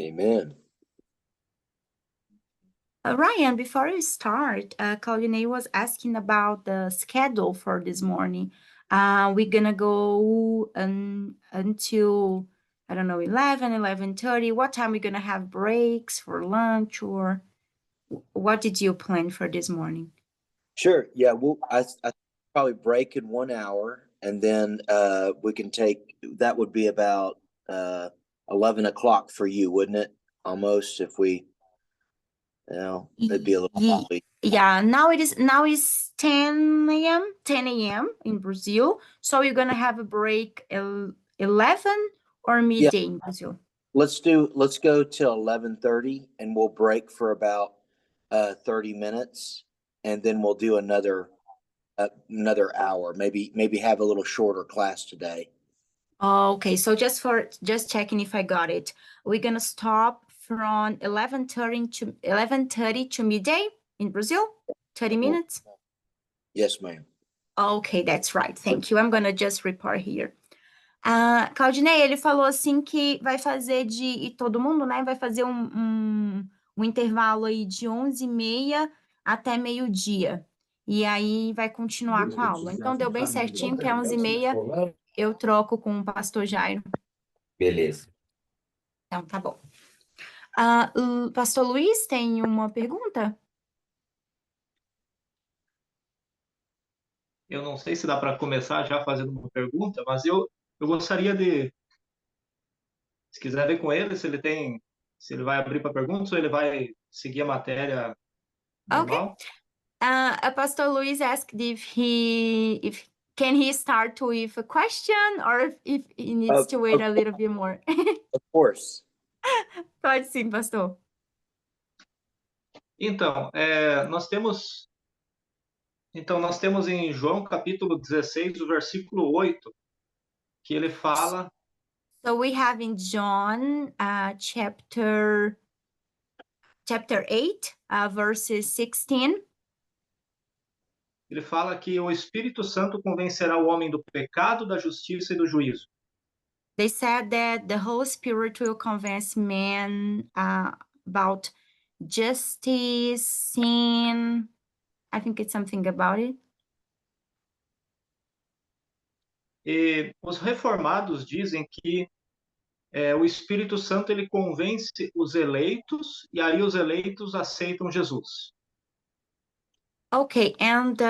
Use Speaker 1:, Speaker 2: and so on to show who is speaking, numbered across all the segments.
Speaker 1: Amen.
Speaker 2: Ryan, before we start, Claudine was asking about the schedule for this morning. We're gonna go until, I don't know, 11:30. What time we gonna have breaks for lunch, or what did you plan for this morning?
Speaker 1: Sure. Yeah. I probably break in 1 hour, and then we can take that would be about 11 o'clock for you, wouldn't it? Almost, if we, it'd be a little late.
Speaker 2: Yeah, now it's 10 a.m. in Brazil. So you're gonna have a break 11 or midday in Brazil.
Speaker 1: Let's go till 11:30, and we'll break for about 30 minutes, and then we'll do another hour. Maybe have a little shorter class today.
Speaker 2: Okay, so just checking if I got it. We're gonna stop from 11:30 to midday in Brazil, 30 minutes.
Speaker 1: Yes, ma'am.
Speaker 2: Okay, that's right. Thank you. I'm gonna just report here. Claudinei, ele falou assim que vai fazer e todo mundo, né, vai fazer um intervalo aí de 11h30 até meio-dia. E aí vai continuar com a aula. Então deu bem certinho, que é 11h30 eu troco com o pastor Jairo.
Speaker 3: Beleza.
Speaker 2: Então, tá bom. Pastor Luiz, tem uma pergunta?
Speaker 4: Eu não sei se dá para começar já fazendo uma pergunta, mas eu gostaria de, se quiser ver com ele, se ele vai abrir para perguntas ou ele vai seguir a matéria normal.
Speaker 2: Pastor Luiz asked if can he start with a question or if he needs to wait a little bit more.
Speaker 1: Of course.
Speaker 2: Pode sim, pastor.
Speaker 4: Então, nós temos em João capítulo 16, o versículo 8, que ele fala...
Speaker 2: So we have in John chapter 8, verses 16.
Speaker 4: Ele fala que o Espírito Santo convencerá o homem do pecado, da justiça e do juízo.
Speaker 2: They said that the Holy Spirit will convince men about justice, sin. I think it's something about it.
Speaker 4: E os reformados dizem que o Espírito Santo ele convence os eleitos e aí os eleitos aceitam Jesus.
Speaker 2: Okay, and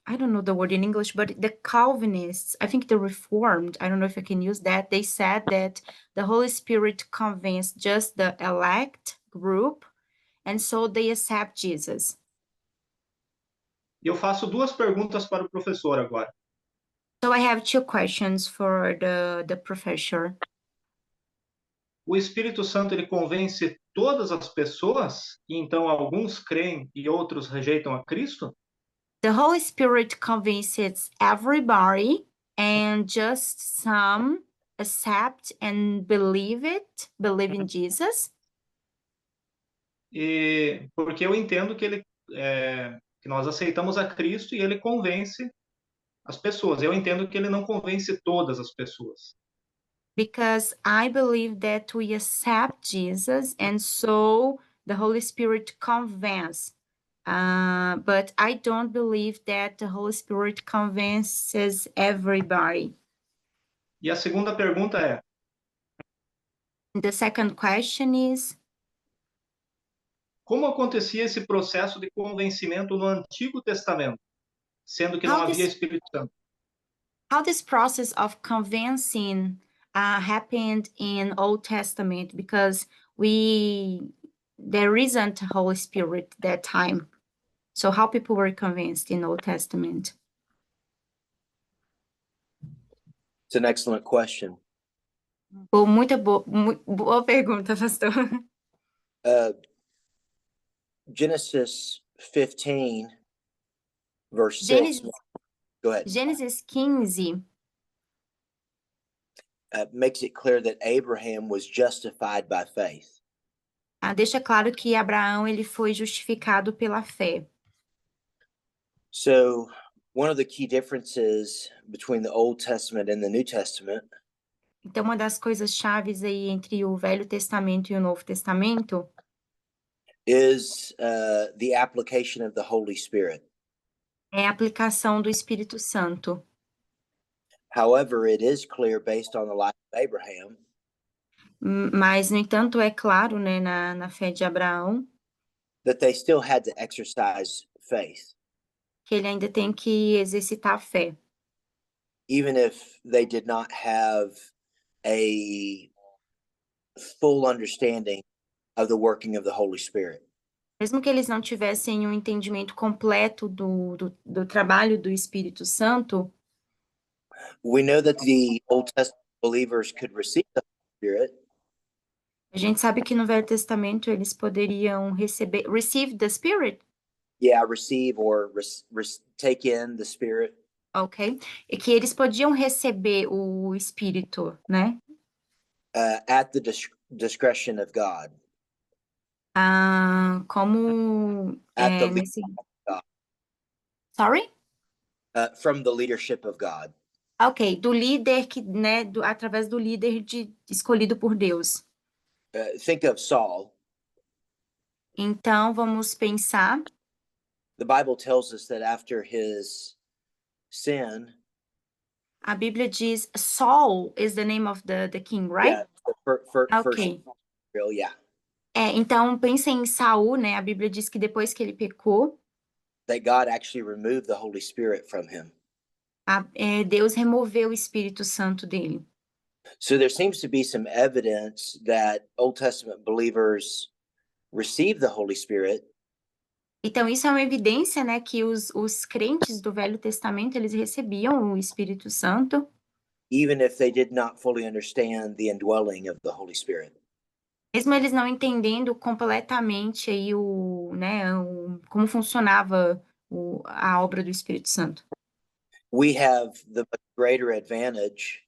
Speaker 2: I don't know the word in English, but the Calvinists, I think the Reformed, I don't know if I can use that, they said that the Holy Spirit convinced just the elect group, and so they accept Jesus.
Speaker 4: E eu faço duas perguntas para o professor agora.
Speaker 2: So I have two questions for the professor.
Speaker 4: O Espírito Santo ele convence todas as pessoas, e então alguns creem e outros rejeitam a Cristo?
Speaker 2: The Holy Spirit convinces everybody, and just some accept and believe in Jesus.
Speaker 4: E porque eu entendo que que nós aceitamos a Cristo e ele convence as pessoas. Eu entendo que ele não convence todas as pessoas.
Speaker 2: Because I believe that we accept Jesus, and so the Holy Spirit convinces. But I don't believe that the Holy Spirit convinces everybody.
Speaker 4: E a segunda pergunta é:
Speaker 2: The second question is,
Speaker 4: como acontecia esse processo de convencimento no Antigo Testamento, sendo que não havia Espírito Santo?
Speaker 2: How this process of convincing happened in Old Testament, because there isn't a Holy Spirit that time. So how people were convinced in Old Testament?
Speaker 1: It's an excellent question.
Speaker 2: Muito boa pergunta, pastor.
Speaker 1: Genesis 15, verse 6. Go ahead.
Speaker 2: Gênesis 15
Speaker 1: makes it clear that Abraham was justified by faith.
Speaker 2: Deixa claro que Abraão ele foi justificado pela fé.
Speaker 1: So, one of the key differences between the Old Testament and the New Testament
Speaker 2: Então, uma das coisas chaves aí entre o Velho Testamento e o Novo Testamento
Speaker 1: is the application of the Holy Spirit.
Speaker 2: é a aplicação do Espírito Santo.
Speaker 1: However, it is clear based on the life of Abraham
Speaker 2: Mas, no entanto, é claro, né, na fé de Abraão,
Speaker 1: that they still had to exercise faith,
Speaker 2: que ele ainda tem que exercitar a fé.
Speaker 1: even if they did not have a full understanding of the working of the Holy Spirit.
Speaker 2: Mesmo que eles não tivessem um entendimento completo do trabalho do Espírito Santo,
Speaker 1: We know that the Old Testament believers could receive the Holy Spirit,
Speaker 2: a gente sabe que no Velho Testamento eles poderiam receive the Spirit,
Speaker 1: receive or take in the Spirit
Speaker 2: ok? E que eles podiam receber o Espírito, né?
Speaker 1: at the discretion of God,
Speaker 2: Como
Speaker 1: at the
Speaker 2: nesse...
Speaker 1: God.
Speaker 2: Sorry?
Speaker 1: From the leadership of God.
Speaker 2: Ok, do líder que, né, através do líder escolhido por Deus.
Speaker 1: Think of Saul.
Speaker 2: Então, vamos pensar.
Speaker 1: The Bible tells us that after his sin,
Speaker 2: A Bíblia diz Saul is the name of the king, right?
Speaker 1: first
Speaker 2: Ok.
Speaker 1: Israel, yeah,
Speaker 2: Então, pensem em Saul, né? A Bíblia diz que depois que ele pecou,
Speaker 1: that God actually removed the Holy Spirit from him.
Speaker 2: Deus removeu o Espírito Santo dele.
Speaker 1: So there seems to be some evidence that Old Testament believers received the Holy Spirit,
Speaker 2: Então, isso é uma evidência, né, que os crentes do Velho Testamento, eles recebiam o Espírito Santo,
Speaker 1: even if they did not fully understand the indwelling of the Holy Spirit.
Speaker 2: mesmo eles não entendendo completamente aí como funcionava a obra do Espírito Santo.
Speaker 1: We have the greater advantage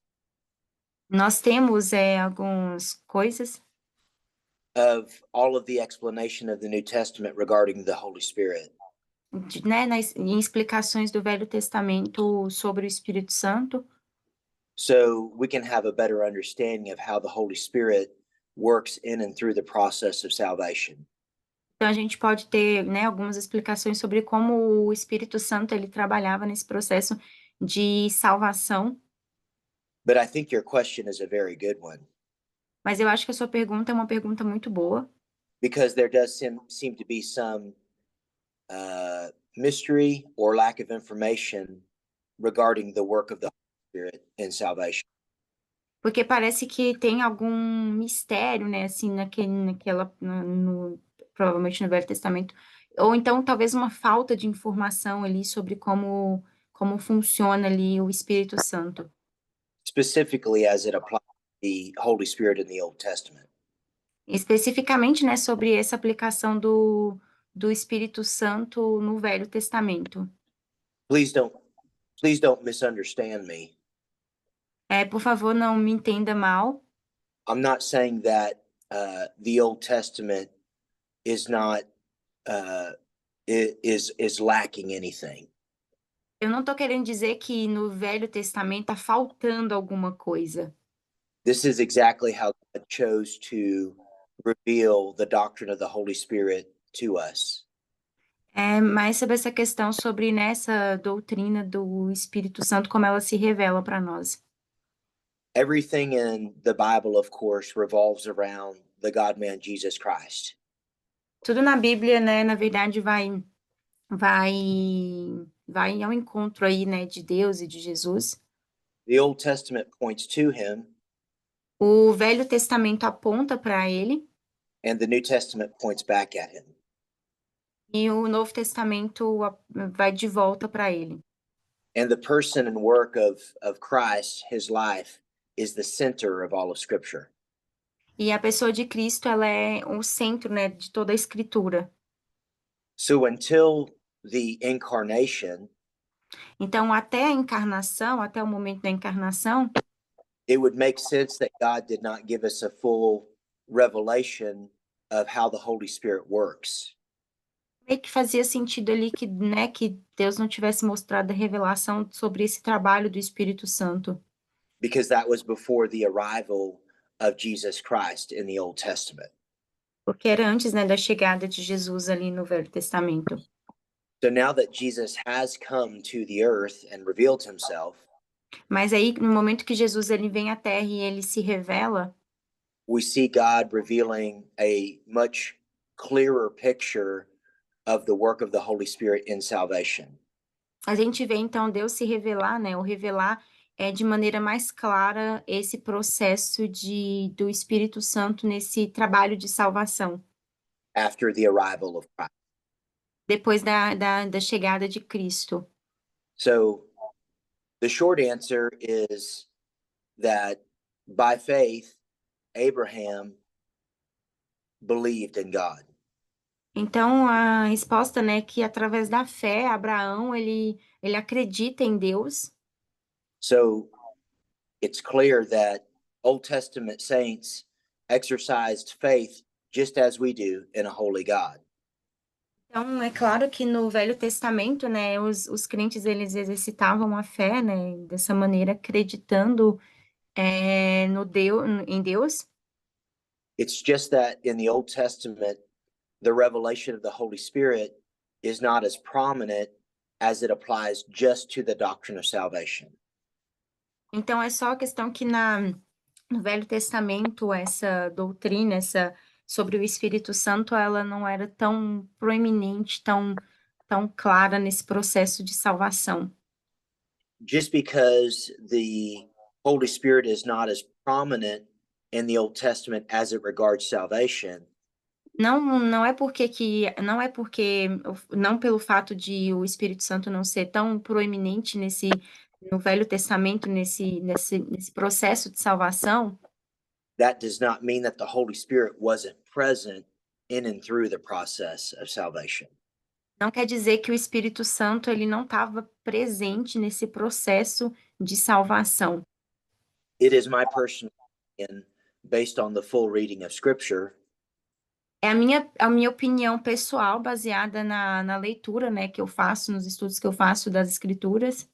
Speaker 2: Nós temos algumas coisas
Speaker 1: of all of the explanation of the New Testament regarding the Holy Spirit.
Speaker 2: né, em explicações do Velho Testamento sobre o Espírito Santo,
Speaker 1: So we can have a better understanding of how the Holy Spirit works in and through the process of salvation.
Speaker 2: então a gente pode ter, né, algumas explicações sobre como o Espírito Santo ele trabalhava nesse processo de salvação.
Speaker 1: But I think your question is a very good one
Speaker 2: Mas eu acho que a sua pergunta é uma pergunta muito boa,
Speaker 1: because there does seem to be some mystery or lack of information regarding the work of the Holy Spirit in salvation.
Speaker 2: porque parece que tem algum mistério, né, assim, provavelmente no Velho Testamento, ou então talvez uma falta de informação ali sobre como funciona ali o Espírito Santo.
Speaker 1: Specifically as it applies to the Holy Spirit in the Old Testament.
Speaker 2: Especificamente, né, sobre essa aplicação do Espírito Santo no Velho Testamento.
Speaker 1: Please don't misunderstand me.
Speaker 2: Por favor, não me entenda mal.
Speaker 1: I'm not saying that the Old Testament is not is lacking anything.
Speaker 2: Eu não estou querendo dizer que no Velho Testamento está faltando alguma coisa.
Speaker 1: This is exactly how God chose to reveal the doctrine of the Holy Spirit to us.
Speaker 2: É mais sobre essa questão sobre nessa doutrina do Espírito Santo, como ela se revela para nós.
Speaker 1: Everything in the Bible, of course, revolves around the God-man Jesus Christ.
Speaker 2: Tudo na Bíblia, né, na verdade, vai ao encontro aí, né, de Deus e de Jesus.
Speaker 1: The Old Testament points to him,
Speaker 2: O Velho Testamento aponta para ele
Speaker 1: and the New Testament points back at him.
Speaker 2: e o Novo Testamento vai de volta para ele.
Speaker 1: And the person and work of Christ, his life, is the center of all of Scripture.
Speaker 2: E a pessoa de Cristo, ela é o centro, né, de toda a Escritura.
Speaker 1: So until the incarnation,
Speaker 2: Então, até a encarnação, até o momento da encarnação,
Speaker 1: it would make sense that God did not give us a full revelation of how the Holy Spirit works.
Speaker 2: meio que fazia sentido ali que, né, que Deus não tivesse mostrado a revelação sobre esse trabalho do Espírito Santo.
Speaker 1: because that was before the arrival of Jesus Christ in the Old Testament.
Speaker 2: Porque era antes, né, da chegada de Jesus ali no Velho Testamento.
Speaker 1: So now that Jesus has come to the earth and revealed himself,
Speaker 2: Mas aí, no momento que Jesus ele vem à Terra e ele se revela,
Speaker 1: we see God revealing a much clearer picture of the work of the Holy Spirit in salvation.
Speaker 2: a gente vê então Deus se revelar, né? O revelar é de maneira mais clara esse processo do Espírito Santo nesse trabalho de salvação,
Speaker 1: After the arrival of Christ.
Speaker 2: depois da chegada de Cristo.
Speaker 1: So the short answer is that by faith, Abraham believed in God.
Speaker 2: Então, a resposta, né, que através da fé, Abraão, ele acredita em Deus.
Speaker 1: So it's clear that Old Testament saints exercised faith just as we do in a holy God.
Speaker 2: Então, é claro que no Velho Testamento, né, os crentes, eles exercitavam a fé, né, dessa maneira, acreditando em Deus.
Speaker 1: It's just that in the Old Testament, the revelation of the Holy Spirit is not as prominent as it applies just to the doctrine of salvation.
Speaker 2: Então, é só a questão que no Velho Testamento, essa doutrina, sobre o Espírito Santo, ela não era tão proeminente, tão clara nesse processo de salvação.
Speaker 1: Just because the Holy Spirit is not as prominent in the Old Testament as it regards salvation,
Speaker 2: Não é porque não pelo fato de o Espírito Santo não ser tão proeminente no Velho Testamento, nesse processo de salvação,
Speaker 1: that does not mean that the Holy Spirit wasn't present in and through the process of salvation.
Speaker 2: não quer dizer que o Espírito Santo ele não estava presente nesse processo de salvação.
Speaker 1: It is my personal opinion, based on the full reading of Scripture,
Speaker 2: É a minha opinião pessoal, baseada na leitura, né, que eu faço, nos estudos que eu faço das Escrituras,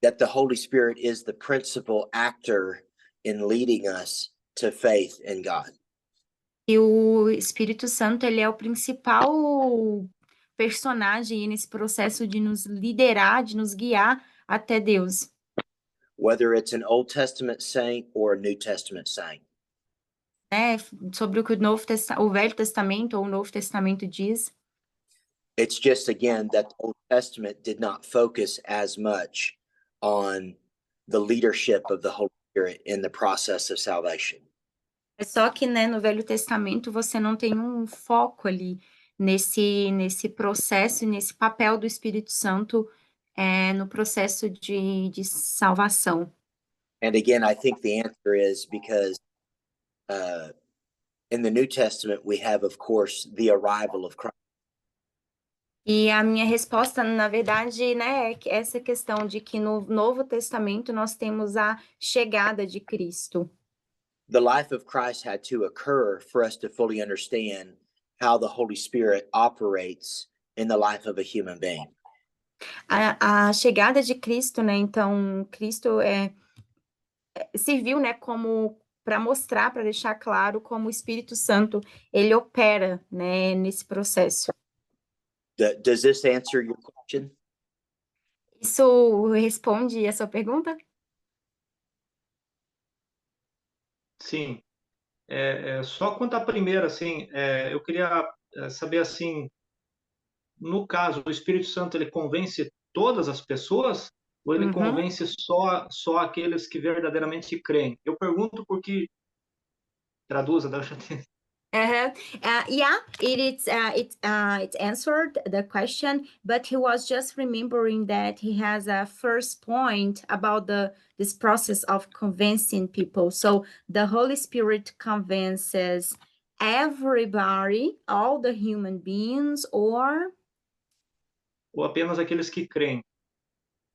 Speaker 1: that the Holy Spirit is the principal actor in leading us to faith in God.
Speaker 2: e o Espírito Santo ele é o principal personagem aí nesse processo de nos liderar, de nos guiar até Deus.
Speaker 1: Whether it's an Old Testament saint or a New Testament saint.
Speaker 2: Né? Sobre o que o Velho Testamento ou o Novo Testamento diz.
Speaker 1: It's just, again, that the Old Testament did not focus as much on the leadership of the Holy Spirit in the process of salvation.
Speaker 2: É só que, né, no Velho Testamento você não tem um foco ali nesse processo e nesse papel do Espírito Santo no processo de salvação.
Speaker 1: And again, I think the answer is because in the New Testament, we have, of course, the arrival of Christ.
Speaker 2: E a minha resposta, na verdade, né, é que essa questão de que no Novo Testamento nós temos a chegada de Cristo.
Speaker 1: The life of Christ had to occur for us to fully understand how the Holy Spirit operates in the life of a human being.
Speaker 2: A chegada de Cristo, né? Então, Cristo serviu, né, como para mostrar, para deixar claro como o Espírito Santo ele opera, né, nesse processo.
Speaker 1: Does this answer your question?
Speaker 2: Isso responde a sua pergunta?
Speaker 4: Sim. Só quanto à primeira, assim, eu queria saber, assim, no caso, o Espírito Santo, ele convence todas as pessoas ou ele convence só aqueles que verdadeiramente creem? Eu pergunto porque... Traduza, deixa eu...
Speaker 2: Yeah, it answered the question, but he was just remembering that he has a first point about this process of convincing people. So the Holy Spirit convinces everybody, all the human beings, or
Speaker 4: apenas aqueles que creem?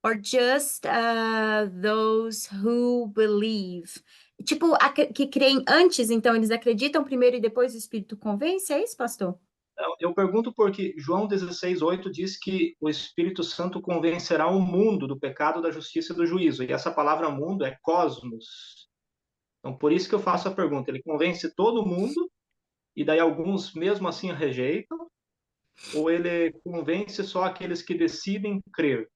Speaker 2: Or just those who believe. Tipo, que creem antes, então eles acreditam primeiro e depois o Espírito convence? É isso, pastor?
Speaker 4: Eu pergunto porque João 16:8 diz que o Espírito Santo convencerá o mundo do pecado, da justiça e do juízo. E essa palavra mundo é cosmos. Então, por isso que eu faço a pergunta. Ele convence todo mundo e daí alguns mesmo assim rejeitam? Ou ele convence só aqueles que decidem crer?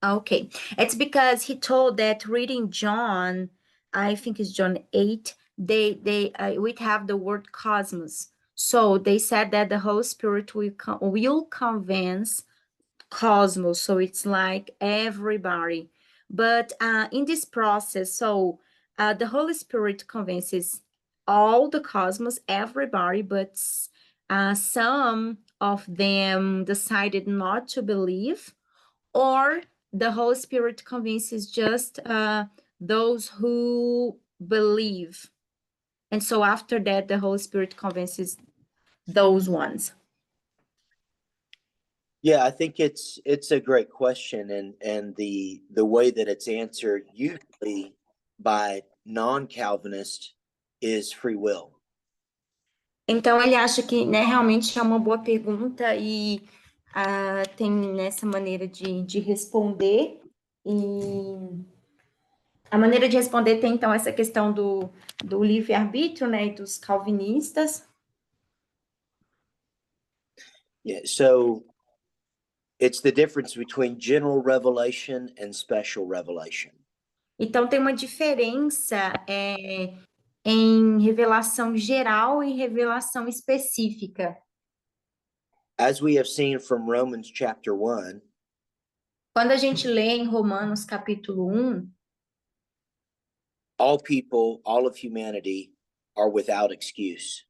Speaker 2: Okay, it's because he told that reading John, I think it's John 8, they we have the word cosmos. So they said that the Holy Spirit will convince cosmos, so it's like everybody. But in this process, so the Holy Spirit convinces all the cosmos, everybody, but some of them decided not to believe, or the Holy Spirit convinces just those who believe. And so after that, the Holy Spirit convinces those ones.
Speaker 1: Yeah, I think it's a great question, and the way that it's answered usually by non-Calvinist is free will.
Speaker 2: Então ele acha que, né, realmente é uma boa pergunta e tem nessa maneira de responder. E a maneira de responder tem, então, essa questão do livre-arbítrio, né, e dos calvinistas.
Speaker 1: Yeah, so it's the difference between general revelation and special revelation.
Speaker 2: Então, tem uma diferença em revelação geral e revelação específica.
Speaker 1: As we have seen from Romans chapter 1,
Speaker 2: Quando a gente lê em Romanos capítulo 1,
Speaker 1: all people, all of humanity are without excuse.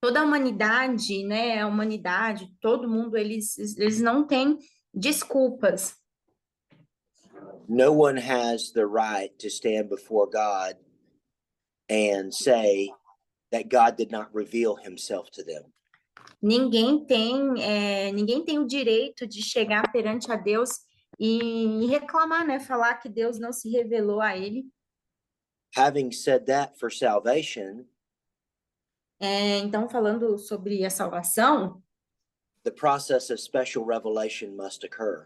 Speaker 2: toda a humanidade, né, a humanidade, todo mundo, eles não têm desculpas.
Speaker 1: No one has the right to stand before God and say that God did not reveal himself to them.
Speaker 2: Ninguém tem o direito de chegar perante a Deus e reclamar, né, falar que Deus não se revelou a ele.
Speaker 1: Having said that, for salvation,
Speaker 2: Então, falando sobre a salvação,
Speaker 1: the process of special revelation must occur.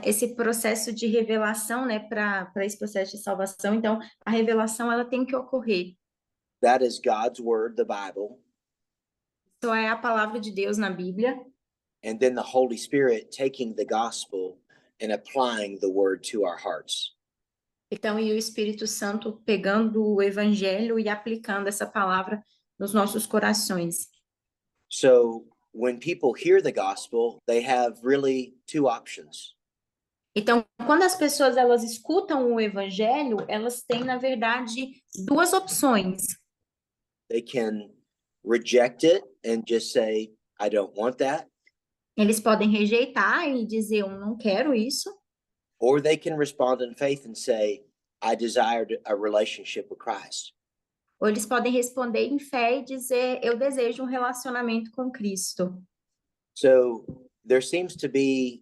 Speaker 2: esse processo de revelação, né, para esse processo de salvação, então, a revelação, ela tem que ocorrer.
Speaker 1: That is God's word, the Bible,
Speaker 2: Isso é a palavra de Deus na Bíblia,
Speaker 1: and then the Holy Spirit taking the gospel and applying the word to our hearts.
Speaker 2: então, e o Espírito Santo pegando o evangelho e aplicando essa palavra nos nossos corações.
Speaker 1: So when people hear the gospel, they have really two options.
Speaker 2: Então, quando as pessoas elas escutam o evangelho, elas têm, na verdade, duas opções.
Speaker 1: They can reject it and just say, I don't want that.
Speaker 2: Eles podem rejeitar e dizer, eu não quero isso,
Speaker 1: Or they can respond in faith and say, I desired a relationship with Christ.
Speaker 2: ou eles podem responder em fé e dizer, eu desejo um relacionamento com Cristo.
Speaker 1: So there seems to be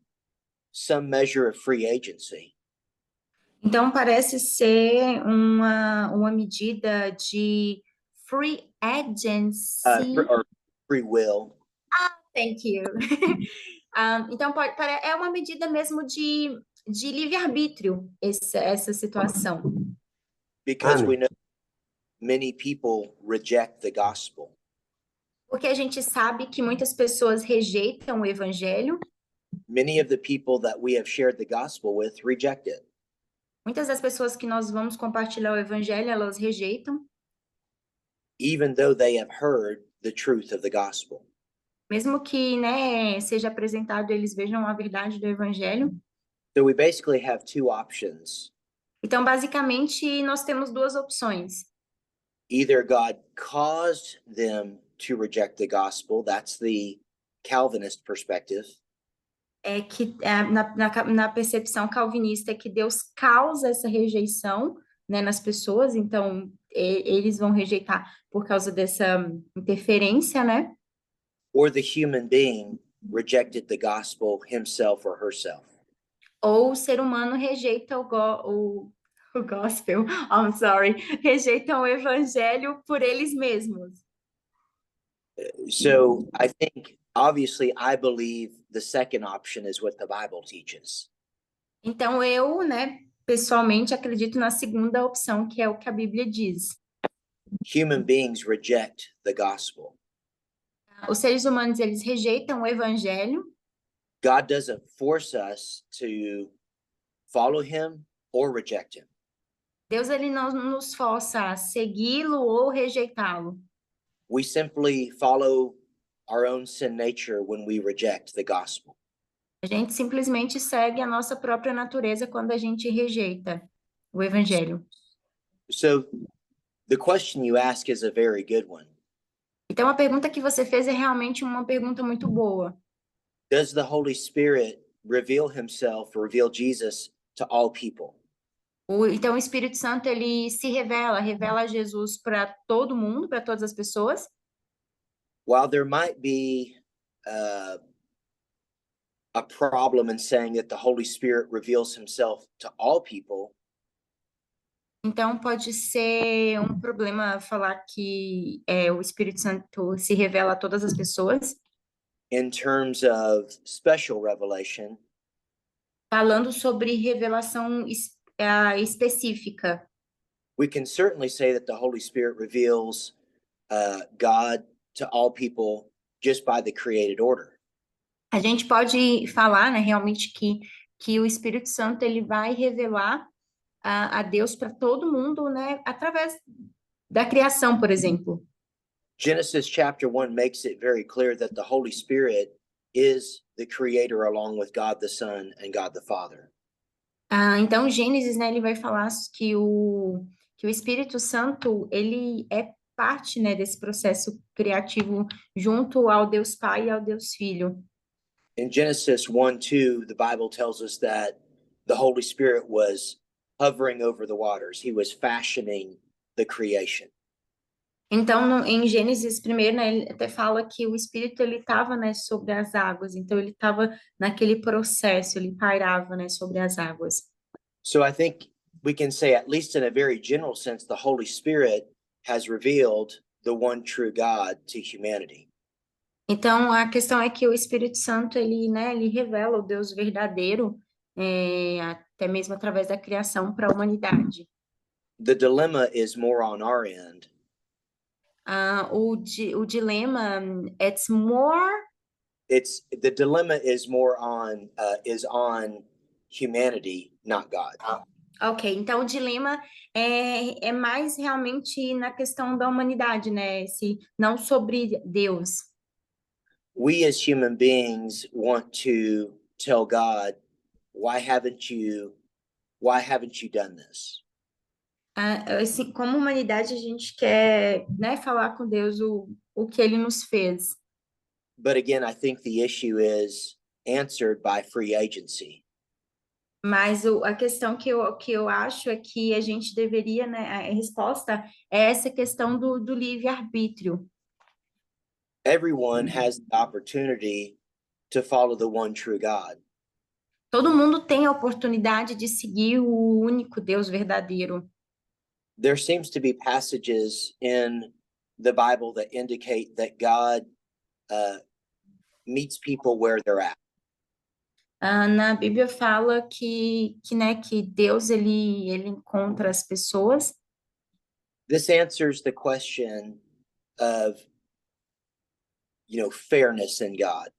Speaker 1: some measure of free agency.
Speaker 2: Então, parece ser uma medida de free agency.
Speaker 1: Or free will.
Speaker 2: Thank you. Então, é uma medida mesmo de livre-arbítrio, essa situação.
Speaker 1: Because we know many people reject the gospel.
Speaker 2: Porque a gente sabe que muitas pessoas rejeitam o evangelho.
Speaker 1: Many of the people that we have shared the gospel with reject it.
Speaker 2: Muitas das pessoas que nós vamos compartilhar o evangelho, elas rejeitam,
Speaker 1: Even though they have heard the truth of the gospel.
Speaker 2: mesmo que, né, seja apresentado, eles vejam a verdade do evangelho.
Speaker 1: So we basically have two options.
Speaker 2: Então, basicamente, nós temos duas opções.
Speaker 1: Either God caused them to reject the gospel, that's the Calvinist perspective.
Speaker 2: Na percepção calvinista, é que Deus causa essa rejeição, né, nas pessoas, então eles vão rejeitar por causa dessa interferência, né?
Speaker 1: Or the human being rejected the gospel himself or herself.
Speaker 2: Ou o ser humano rejeita o gospel, I'm sorry, rejeitam o evangelho por eles mesmos.
Speaker 1: So I think, obviously, I believe the second option is what the Bible teaches.
Speaker 2: Então eu, né, pessoalmente acredito na segunda opção, que é o que a Bíblia diz.
Speaker 1: Human beings reject the gospel.
Speaker 2: Os seres humanos, eles rejeitam o evangelho.
Speaker 1: God doesn't force us to follow him or reject him.
Speaker 2: Deus, ele não nos força a segui-lo ou rejeitá-lo.
Speaker 1: We simply follow our own sin nature when we reject the gospel.
Speaker 2: A gente simplesmente segue a nossa própria natureza quando a gente rejeita o evangelho.
Speaker 1: So the question you ask is a very good one.
Speaker 2: Então, a pergunta que você fez é realmente uma pergunta muito boa.
Speaker 1: Does the Holy Spirit reveal Jesus to all people?
Speaker 2: Então, o Espírito Santo, ele se revela Jesus para todo mundo, para todas as pessoas.
Speaker 1: While there might be a problem in saying that the Holy Spirit reveals himself to all people,
Speaker 2: Então, pode ser um problema falar que o Espírito Santo se revela a todas as pessoas.
Speaker 1: in terms of special revelation,
Speaker 2: Falando sobre revelação específica.
Speaker 1: we can certainly say that the Holy Spirit reveals God to all people just by the created order.
Speaker 2: A gente pode falar, né, realmente que o Espírito Santo, ele vai revelar a Deus para todo mundo, né, através da criação, por exemplo.
Speaker 1: Genesis chapter 1 makes it very clear that the Holy Spirit is the creator along with God the Son and God the Father.
Speaker 2: Então, Gênesis, né, ele vai falar que o Espírito Santo, ele é parte, né, desse processo criativo junto ao Deus Pai e ao Deus Filho.
Speaker 1: In Genesis 1:2, the Bible tells us that the Holy Spirit was hovering over the waters. He was fashioning the creation.
Speaker 2: Então, em Gênesis primeiro, né, ele até fala que o Espírito, ele estava, né, sobre as águas. Então, ele estava naquele processo, ele pairava, né, sobre as águas.
Speaker 1: So I think we can say, at least in a very general sense, the Holy Spirit has revealed the one true God to humanity.
Speaker 2: Então, a questão é que o Espírito Santo, ele, né, ele revela o Deus verdadeiro, até mesmo através da criação para a humanidade.
Speaker 1: The dilemma is more on our end.
Speaker 2: O dilema, it's more...
Speaker 1: The dilemma is more on humanity, not God.
Speaker 2: Ok, então o dilema é mais realmente na questão da humanidade, né? Não sobre Deus.
Speaker 1: We as human beings want to tell God, why haven't you done this?
Speaker 2: Assim, como humanidade, a gente quer, né, falar com Deus o que ele nos fez.
Speaker 1: But again, I think the issue is answered by free agency.
Speaker 2: Mas a questão que eu acho é que a gente deveria, né, a resposta é essa questão do livre-arbítrio.
Speaker 1: Everyone has the opportunity to follow the one true God.
Speaker 2: Todo mundo tem a oportunidade de seguir o único Deus verdadeiro.
Speaker 1: There seems to be passages in the Bible that indicate that God meets people where they're at.
Speaker 2: Na Bíblia fala né, que Deus ele encontra as pessoas.
Speaker 1: This answers the question of, fairness in God.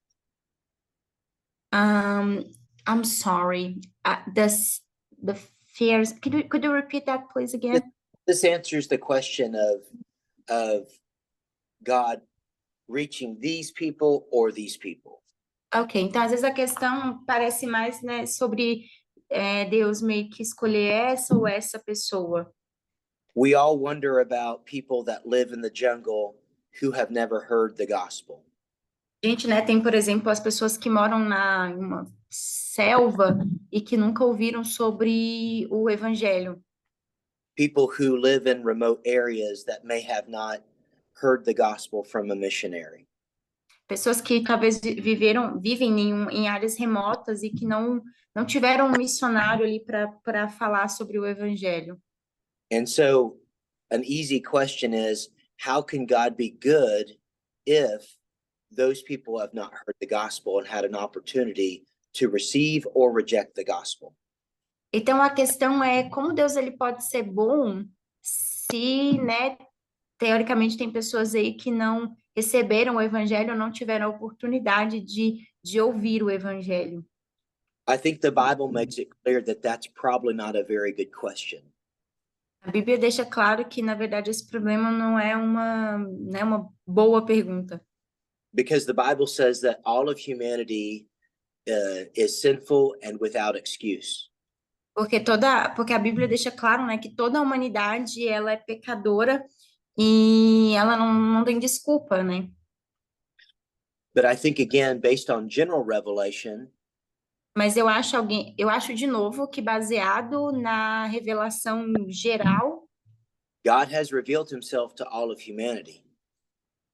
Speaker 2: I'm sorry. The fears. Could you repeat that, please, again?
Speaker 1: This answers the question of God reaching these people or these people.
Speaker 2: Ok, então às vezes a questão parece mais, né, sobre Deus meio que escolher essa ou essa pessoa.
Speaker 1: We all wonder about people that live in the jungle who have never heard the gospel.
Speaker 2: Gente, né, tem, por exemplo, as pessoas que moram em uma selva e que nunca ouviram sobre o evangelho.
Speaker 1: People who live in remote areas that may have not heard the gospel from a missionary.
Speaker 2: Pessoas que talvez vivem em áreas remotas e que não tiveram um missionário ali para falar sobre o evangelho.
Speaker 1: And so an easy question is, how can God be good if those people have not heard the gospel and had an opportunity to receive or reject the gospel.
Speaker 2: Então a questão é como Deus ele pode ser bom se, né, teoricamente tem pessoas aí que não receberam o evangelho ou não tiveram a oportunidade de ouvir o evangelho.
Speaker 1: I think the Bible makes it clear that that's probably not a very good question.
Speaker 2: A Bíblia deixa claro que, na verdade, esse problema não é uma boa pergunta.
Speaker 1: Because the Bible says that all of humanity is sinful and without excuse.
Speaker 2: Porque a Bíblia deixa claro, né, que toda a humanidade ela é pecadora e ela não tem desculpa, né?
Speaker 1: But I think, again, based on general revelation,
Speaker 2: Mas eu acho de novo que baseado na revelação geral,
Speaker 1: God has revealed himself to all of humanity.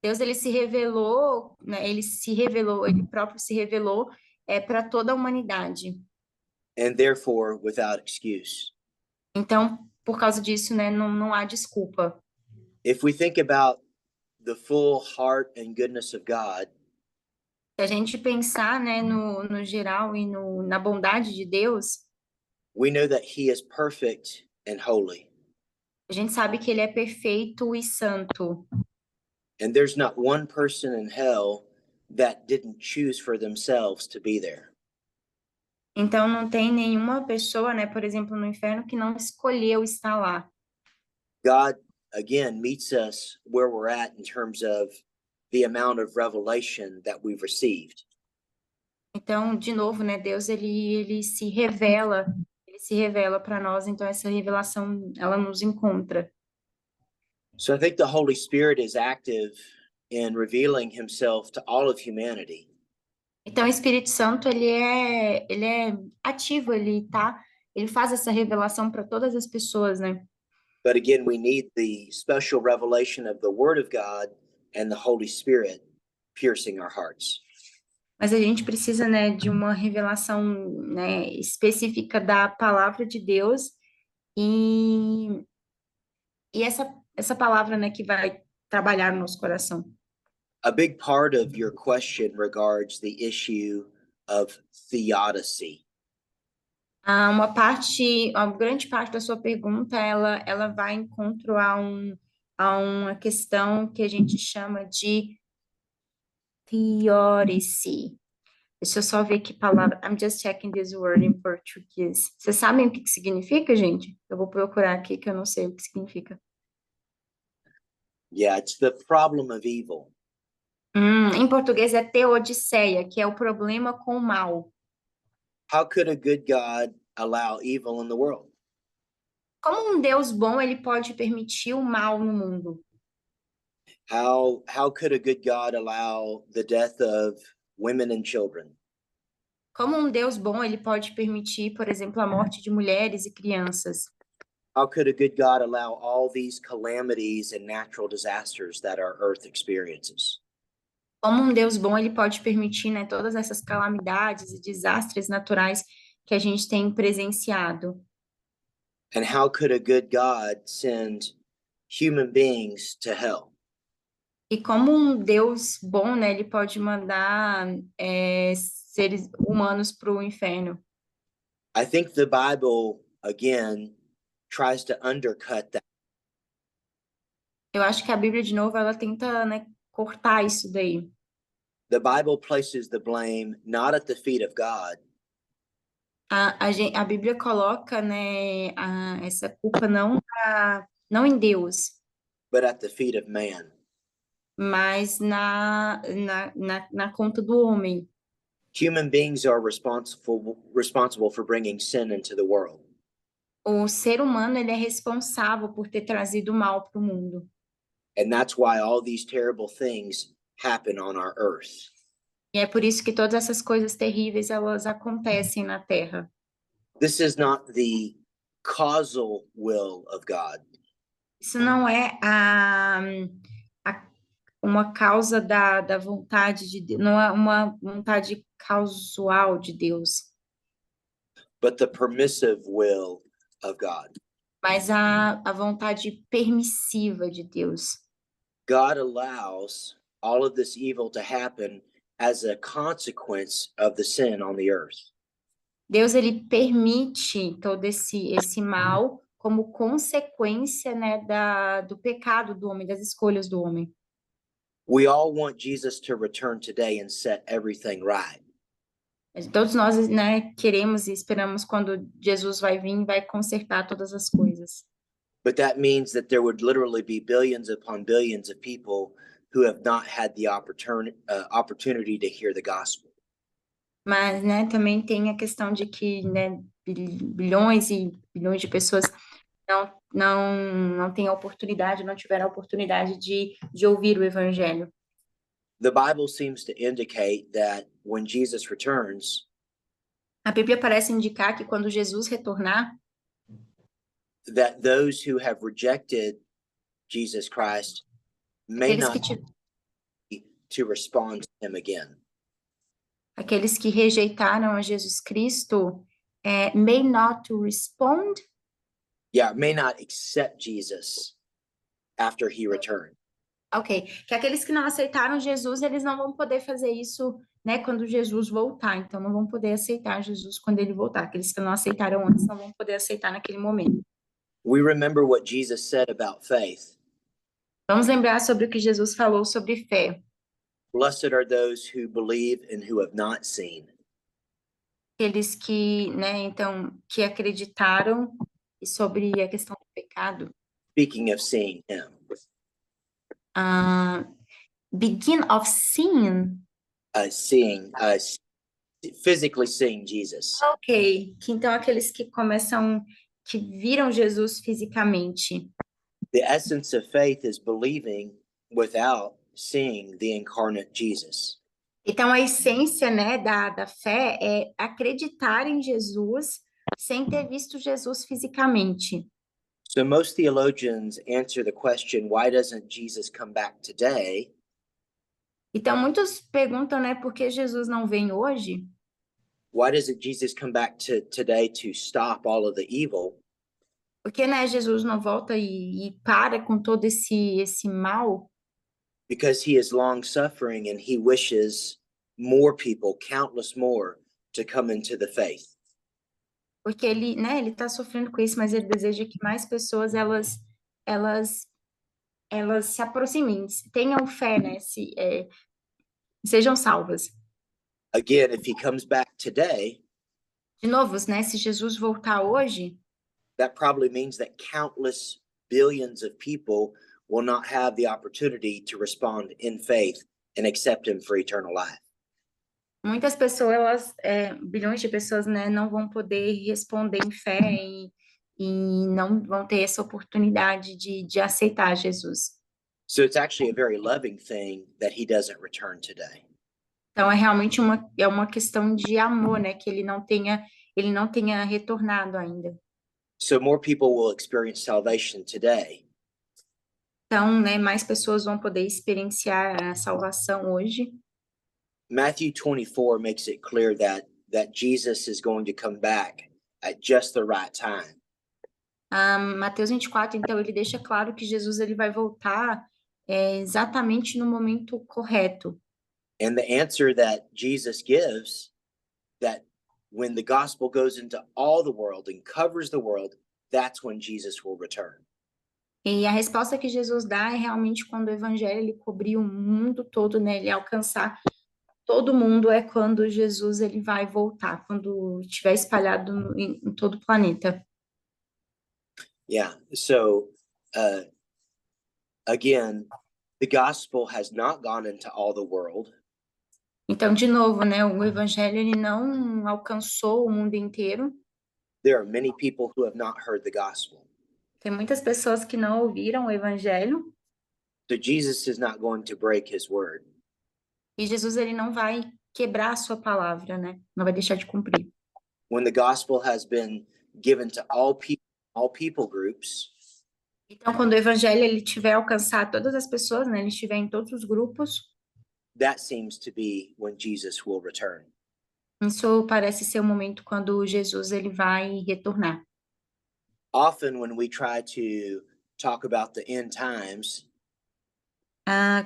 Speaker 2: Deus ele se revelou, né, ele próprio se revelou para toda a humanidade.
Speaker 1: And therefore without excuse.
Speaker 2: Então, por causa disso, né, não há desculpa.
Speaker 1: If we think about the full heart and goodness of God,
Speaker 2: Se a gente pensar, né, no geral e na bondade de Deus,
Speaker 1: we know that he is perfect and holy.
Speaker 2: a gente sabe que ele é perfeito e santo.
Speaker 1: And there's not one person in hell that didn't choose for themselves to be there.
Speaker 2: Então, não tem nenhuma pessoa, né, por exemplo, no inferno, que não escolheu estar lá.
Speaker 1: God, again, meets us where we're at in terms of the amount of revelation that we've received.
Speaker 2: Então, de novo, né, Deus ele se revela para nós, então essa revelação ela nos encontra.
Speaker 1: So I think the Holy Spirit is active in revealing himself to all of humanity.
Speaker 2: Então, o Espírito Santo ele é ativo, ele faz essa revelação para todas as pessoas, né?
Speaker 1: But again, we need the special revelation of the Word of God and the Holy Spirit piercing our hearts.
Speaker 2: Mas a gente precisa, né, de uma revelação, né, específica da palavra de Deus e essa palavra, né, que vai trabalhar no nosso coração.
Speaker 1: A big part of your question regards the issue of theodicy.
Speaker 2: Uma grande parte da sua pergunta, ela vai em encontro a uma questão que a gente chama de theodicy. Deixa eu só ver que palavra. I'm just checking this word in português. Vocês sabem o que significa, gente? Eu vou procurar aqui que eu não sei o que significa.
Speaker 1: Yeah, it's the problem of evil.
Speaker 2: Em português é teodiceia, que é o problema com o mal.
Speaker 1: How could a good God allow evil in the world?
Speaker 2: Como um Deus bom, ele pode permitir o mal no mundo?
Speaker 1: How could a good God allow the death of women and children?
Speaker 2: Como um Deus bom, ele pode permitir, por exemplo, a morte de mulheres e crianças?
Speaker 1: How could a good God allow all these calamities and natural disasters that our earth experiences?
Speaker 2: Como um Deus bom, ele pode permitir, né, todas essas calamidades e desastres naturais que a gente tem presenciado?
Speaker 1: And how could a good God send human beings to hell?
Speaker 2: E como um Deus bom, né, ele pode mandar seres humanos para o inferno?
Speaker 1: I think the Bible, again, tries to undercut that.
Speaker 2: Eu acho que a Bíblia, de novo, ela tenta, né, cortar isso daí.
Speaker 1: The Bible places the blame not at the feet of God,
Speaker 2: A Bíblia coloca, né, essa culpa não em Deus,
Speaker 1: but at the feet of man.
Speaker 2: mas na conta do homem.
Speaker 1: Human beings are responsible for bringing sin into the world.
Speaker 2: O ser humano, ele é responsável por ter trazido o mal para o mundo.
Speaker 1: And that's why all these terrible things happen on our earth.
Speaker 2: E é por isso que todas essas coisas terríveis, elas acontecem na Terra.
Speaker 1: This is not the causal will of God.
Speaker 2: Isso não é uma causa da vontade de Deus, não é uma vontade causal de Deus,
Speaker 1: But the permissive will of God.
Speaker 2: mas a vontade permissiva de Deus.
Speaker 1: God allows all of this evil to happen as a consequence of the sin on the earth.
Speaker 2: Deus ele permite todo esse mal como consequência, né, do pecado do homem, das escolhas do homem.
Speaker 1: We all want Jesus to return today and set everything right.
Speaker 2: Todos nós, né, queremos e esperamos quando Jesus vai vir e vai consertar todas as coisas.
Speaker 1: But that means that there would literally be billions upon billions of people who have not had the opportunity to hear the gospel.
Speaker 2: Mas, né, também tem a questão de que, né, bilhões e bilhões de pessoas não têm a oportunidade, não tiveram a oportunidade de ouvir o evangelho.
Speaker 1: The Bible seems to indicate that when Jesus returns,
Speaker 2: A Bíblia parece indicar que quando Jesus retornar,
Speaker 1: that those who have rejected Jesus Christ may
Speaker 2: aqueles
Speaker 1: not
Speaker 2: que,
Speaker 1: be to respond to him again.
Speaker 2: aqueles que rejeitaram a Jesus Cristo may not respond,
Speaker 1: Yeah, may not accept Jesus after he returned.
Speaker 2: ok, que aqueles que não aceitaram Jesus, eles não vão poder fazer isso, né, quando Jesus voltar, então não vão poder aceitar Jesus quando ele voltar, aqueles que não aceitaram antes não vão poder aceitar naquele momento.
Speaker 1: We remember what Jesus said about faith.
Speaker 2: Vamos lembrar sobre o que Jesus falou sobre fé.
Speaker 1: Blessed are those who believe and who have not seen.
Speaker 2: Aqueles que, né, então, que acreditaram e sobre a questão do pecado.
Speaker 1: Speaking of seeing him,
Speaker 2: Begin of sin.
Speaker 1: physically seeing Jesus.
Speaker 2: Ok, que então aqueles que que viram Jesus fisicamente.
Speaker 1: The essence of faith is believing without seeing the incarnate Jesus.
Speaker 2: Então a essência, né, da fé é acreditar em Jesus sem ter visto Jesus fisicamente.
Speaker 1: So most theologians answer the question, why doesn't Jesus come back today?
Speaker 2: Então muitos perguntam, né, por que Jesus não vem hoje?
Speaker 1: Why doesn't Jesus come back today to stop all of the evil?
Speaker 2: Por que, né, Jesus não volta e para com todo esse mal?
Speaker 1: Because he is long suffering and he wishes more people, countless more, to come into the faith.
Speaker 2: Porque ele, né, ele está sofrendo com isso, mas ele deseja que mais pessoas elas se aproximem, tenham fé, né, sejam salvas.
Speaker 1: Again, if he comes back today,
Speaker 2: De novo, né, se Jesus voltar hoje,
Speaker 1: that probably means that countless billions of people will not have the opportunity to respond in faith and accept him for eternal life.
Speaker 2: muitas pessoas, bilhões de pessoas, né, não vão poder responder em fé e não vão ter essa oportunidade de aceitar Jesus.
Speaker 1: So it's actually a very loving thing that he doesn't return today.
Speaker 2: Então é realmente uma questão de amor, né, que ele não tenha retornado ainda.
Speaker 1: So more people will experience salvation today.
Speaker 2: Então, né, mais pessoas vão poder experienciar a salvação hoje.
Speaker 1: Matthew 24 makes it clear that Jesus is going to come back at just the right time.
Speaker 2: Mateus 24, então, ele deixa claro que Jesus ele vai voltar exatamente no momento correto.
Speaker 1: And the answer that Jesus gives, that when the gospel goes into all the world and covers the world, that's when Jesus will return.
Speaker 2: E a resposta que Jesus dá é realmente quando o evangelho ele cobrir o mundo todo, né, ele alcançar todo mundo, é quando Jesus ele vai voltar, quando estiver espalhado em todo o planeta.
Speaker 1: Yeah. So, again, the gospel has not gone into all the world.
Speaker 2: Então, de novo, né, o evangelho ele não alcançou o mundo inteiro.
Speaker 1: There are many people who have not heard the gospel.
Speaker 2: Tem muitas pessoas que não ouviram o evangelho.
Speaker 1: So Jesus is not going to break his word.
Speaker 2: E Jesus ele não vai quebrar a sua palavra, né? Não vai deixar de cumprir.
Speaker 1: When the gospel has been given to all people groups,
Speaker 2: Então, quando o evangelho ele tiver alcançado todas as pessoas, né? Ele estiver em todos os grupos,
Speaker 1: that seems to be when Jesus will return.
Speaker 2: isso parece ser o momento quando Jesus ele vai retornar.
Speaker 1: Often when we try to talk about the end times,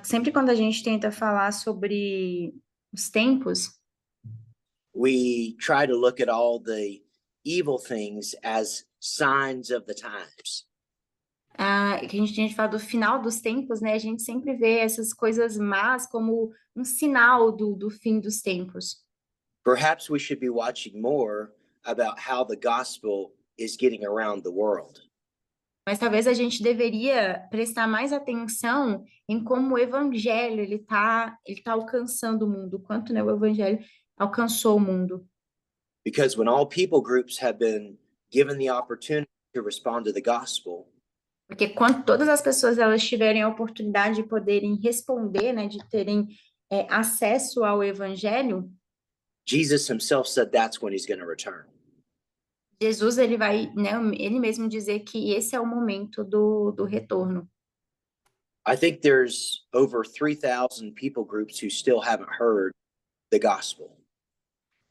Speaker 2: Sempre quando a gente tenta falar sobre os tempos,
Speaker 1: we try to look at all the evil things as signs of the times.
Speaker 2: que a gente fala do final dos tempos, né? A gente sempre vê essas coisas más como um sinal do fim dos tempos.
Speaker 1: Perhaps we should be watching more about how the gospel is getting around the world.
Speaker 2: Mas talvez a gente deveria prestar mais atenção em como o evangelho ele tá alcançando o mundo, o quanto, né, o evangelho alcançou o mundo.
Speaker 1: Because when all people groups have been given the opportunity to respond to the gospel,
Speaker 2: Porque quando todas as pessoas elas tiverem a oportunidade de poderem responder, né, de terem acesso ao evangelho,
Speaker 1: Jesus himself said that's when he's going to return.
Speaker 2: Jesus ele vai, né, ele mesmo dizer que esse é o momento do retorno.
Speaker 1: I think there's over 3,000 people groups who still haven't heard the gospel.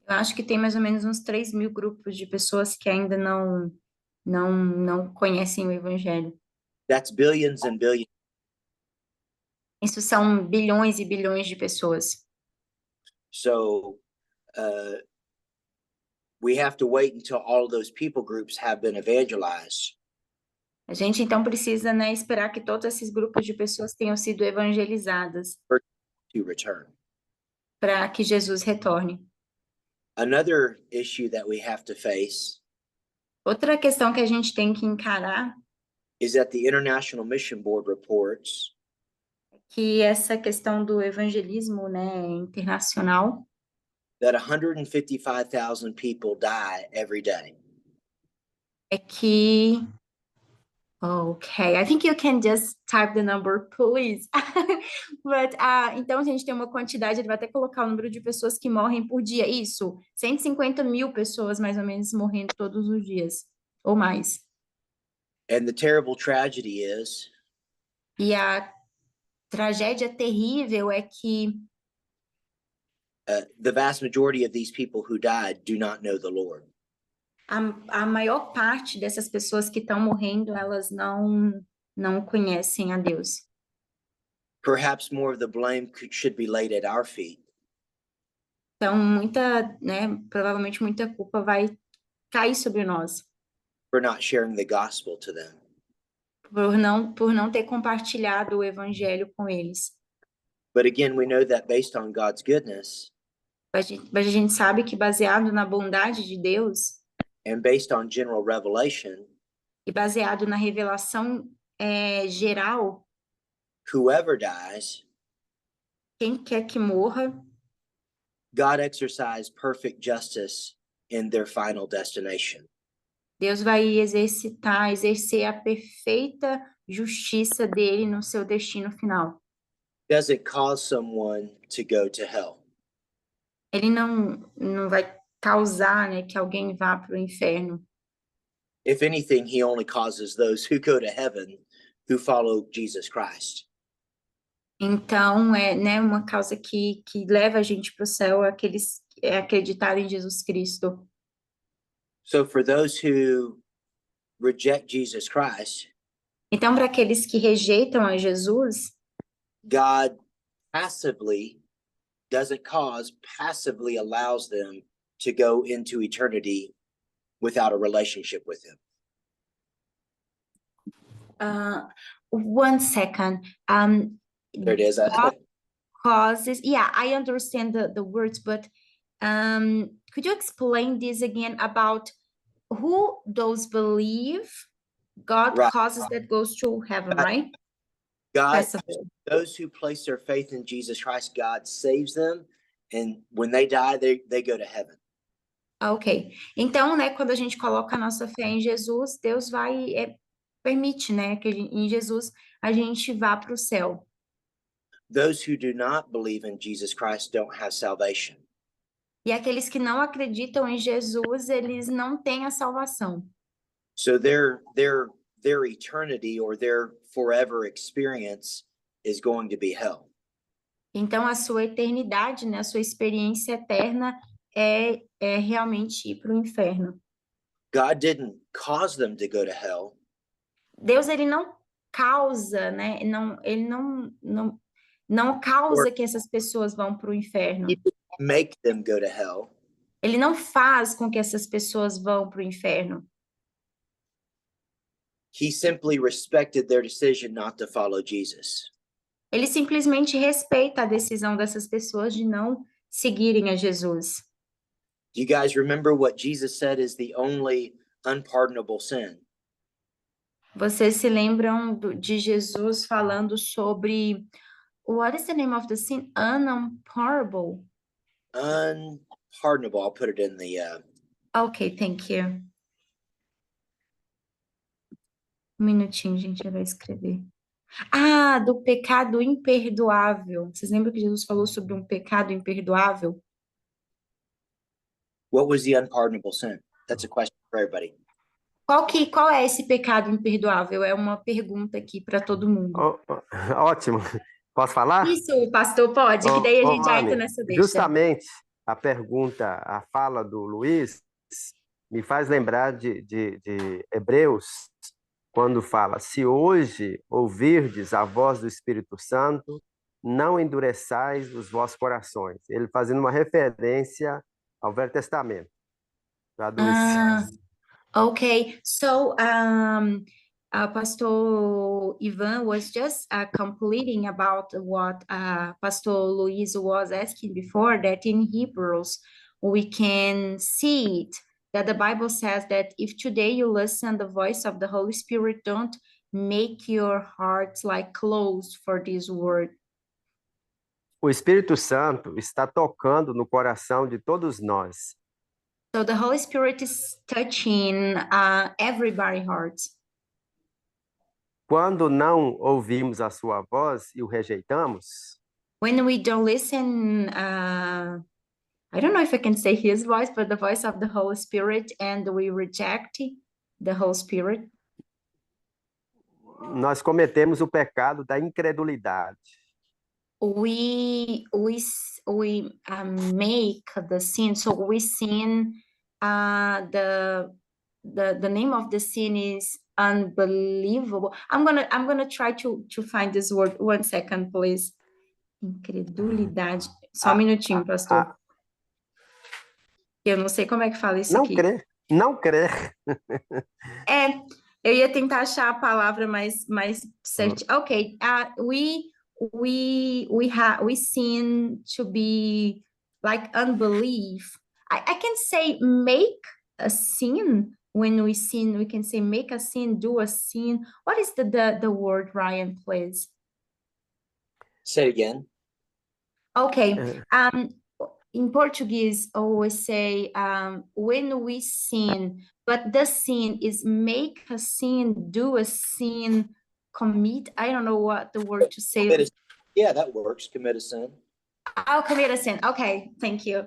Speaker 2: Eu acho que tem mais ou menos uns 3.000 grupos de pessoas que ainda não conhecem o evangelho.
Speaker 1: That's billions and billions.
Speaker 2: Isso são bilhões e bilhões de pessoas.
Speaker 1: So we have to wait until all of those people groups have been evangelized
Speaker 2: A gente então precisa, né, esperar que todos esses grupos de pessoas tenham sido evangelizadas
Speaker 1: to return.
Speaker 2: para que Jesus retorne.
Speaker 1: Another issue that we have to face
Speaker 2: Outra questão que a gente tem que encarar
Speaker 1: is that the International Mission Board reports
Speaker 2: que essa questão do evangelismo, né, internacional,
Speaker 1: that 155,000 people die every day.
Speaker 2: é que Okay, I think you can just type the number, please. But, então, a gente tem uma quantidade, ele vai até colocar o número de pessoas que morrem por dia. Isso, 150.000 pessoas, mais ou menos, morrendo todos os dias, ou mais.
Speaker 1: And the terrible tragedy is
Speaker 2: E a tragédia terrível é que
Speaker 1: the vast majority of these people who died do not know the Lord.
Speaker 2: a maior parte dessas pessoas que estão morrendo, elas não conhecem a Deus.
Speaker 1: Perhaps more of the blame should be laid at our feet.
Speaker 2: Então, provavelmente muita culpa vai cair sobre nós.
Speaker 1: For not sharing the gospel to them.
Speaker 2: Por não ter compartilhado o evangelho com eles.
Speaker 1: But again, we know that based on God's goodness
Speaker 2: Mas a gente sabe que baseado na bondade de Deus
Speaker 1: and based on general revelation,
Speaker 2: e baseado na revelação geral,
Speaker 1: whoever dies,
Speaker 2: quem quer que morra,
Speaker 1: God exercised perfect justice in their final destination.
Speaker 2: Deus vai exercer a perfeita justiça dele no seu destino final.
Speaker 1: Doesn't cause someone to go to hell.
Speaker 2: Ele não vai causar, né, que alguém vá para o inferno.
Speaker 1: If anything, he only causes those who go to heaven who follow Jesus Christ.
Speaker 2: Então, né, uma causa que leva a gente para o céu, aqueles acreditarem em Jesus Cristo.
Speaker 1: So for those who reject Jesus Christ,
Speaker 2: Então, para aqueles que rejeitam a Jesus,
Speaker 1: God passively allows them to go into eternity without a relationship with him.
Speaker 2: One second.
Speaker 1: There it is.
Speaker 2: God causes, yeah, I understand the words, but could you explain this again about who those believe God
Speaker 1: Right.
Speaker 2: causes that goes to heaven, right?
Speaker 1: God,
Speaker 2: Possible.
Speaker 1: those who place their faith in Jesus Christ, God saves them, and when they die, they go to heaven.
Speaker 2: Ok. Então, né, quando a gente coloca a nossa fé em Jesus, Deus permite, né, que em Jesus a gente vá para o céu.
Speaker 1: Those who do not believe in Jesus Christ don't have salvation.
Speaker 2: E aqueles que não acreditam em Jesus, eles não têm a salvação.
Speaker 1: So their eternity or their forever experience is going to be hell.
Speaker 2: Então, a sua eternidade, né, a sua experiência eterna é realmente ir para o inferno.
Speaker 1: God didn't cause them to go to hell.
Speaker 2: Deus, ele não causa, né? Ele não causa que essas pessoas vão para o inferno.
Speaker 1: He didn't make them go to hell.
Speaker 2: Ele não faz com que essas pessoas vão para o inferno.
Speaker 1: He simply respected their decision not to follow Jesus.
Speaker 2: Ele simplesmente respeita a decisão dessas pessoas de não seguirem a Jesus.
Speaker 1: Do you guys remember what Jesus said is the only unpardonable sin?
Speaker 2: Vocês se lembram de Jesus falando sobre what is the name of the sin? Unpardonable.
Speaker 1: Unpardonable. I'll put it in the
Speaker 2: Ok, thank you. Um minutinho, gente, ele vai escrever. Ah, do pecado imperdoável. Vocês lembram que Jesus falou sobre um pecado imperdoável?
Speaker 1: what was the unpardonable sin? That's a question for everybody.
Speaker 2: Qual é esse pecado imperdoável? É uma pergunta aqui para todo mundo.
Speaker 3: Ótimo. Posso falar?
Speaker 2: Isso, pastor, pode, que daí a gente já entra
Speaker 3: Anne,
Speaker 2: nessa deixa.
Speaker 3: justamente a pergunta, a fala do Luiz, me faz lembrar de Hebreus, quando fala: se hoje ouvirdes a voz do Espírito Santo, não endureçais os vossos corações. Ele fazendo uma referência ao Velho Testamento. Traduz.
Speaker 2: Okay, so Pastor Ivan was just completing about what Pastor Luis was asking before, that in Hebrews we can see it, that the Bible says that if today you listen the voice of the Holy Spirit, don't make your hearts like closed for this word.
Speaker 3: O Espírito Santo está tocando no coração de todos nós.
Speaker 2: So the Holy Spirit is touching everybody's hearts.
Speaker 3: Quando não ouvimos a sua voz e o rejeitamos,
Speaker 2: When we don't listen, I don't know if I can say his voice, but the voice of the Holy Spirit, and we reject the Holy Spirit,
Speaker 3: nós cometemos o pecado da incredulidade.
Speaker 2: we make the sin. So we sin. The name of the sin is unbelievable. I'm gonna try to find this word. 1 second, please. Incredulidade. Só um minutinho, pastor. Eu não sei como é que fala isso
Speaker 3: Não
Speaker 2: aqui.
Speaker 3: crer, não crer.
Speaker 2: Eu ia tentar achar a palavra mais certa. Ok, we sin to be like unbelief. I can say make a sin. When we sin, we can say make a sin, do a sin. What is the word, Ryan, please?
Speaker 1: Say it again.
Speaker 2: Okay. In Portuguese, always say when we sin, but the sin is make a sin, do a sin, commit. I don't know what the word to say.
Speaker 1: Yeah, that works. Commit a sin.
Speaker 2: I'll commit a sin. Okay, thank you.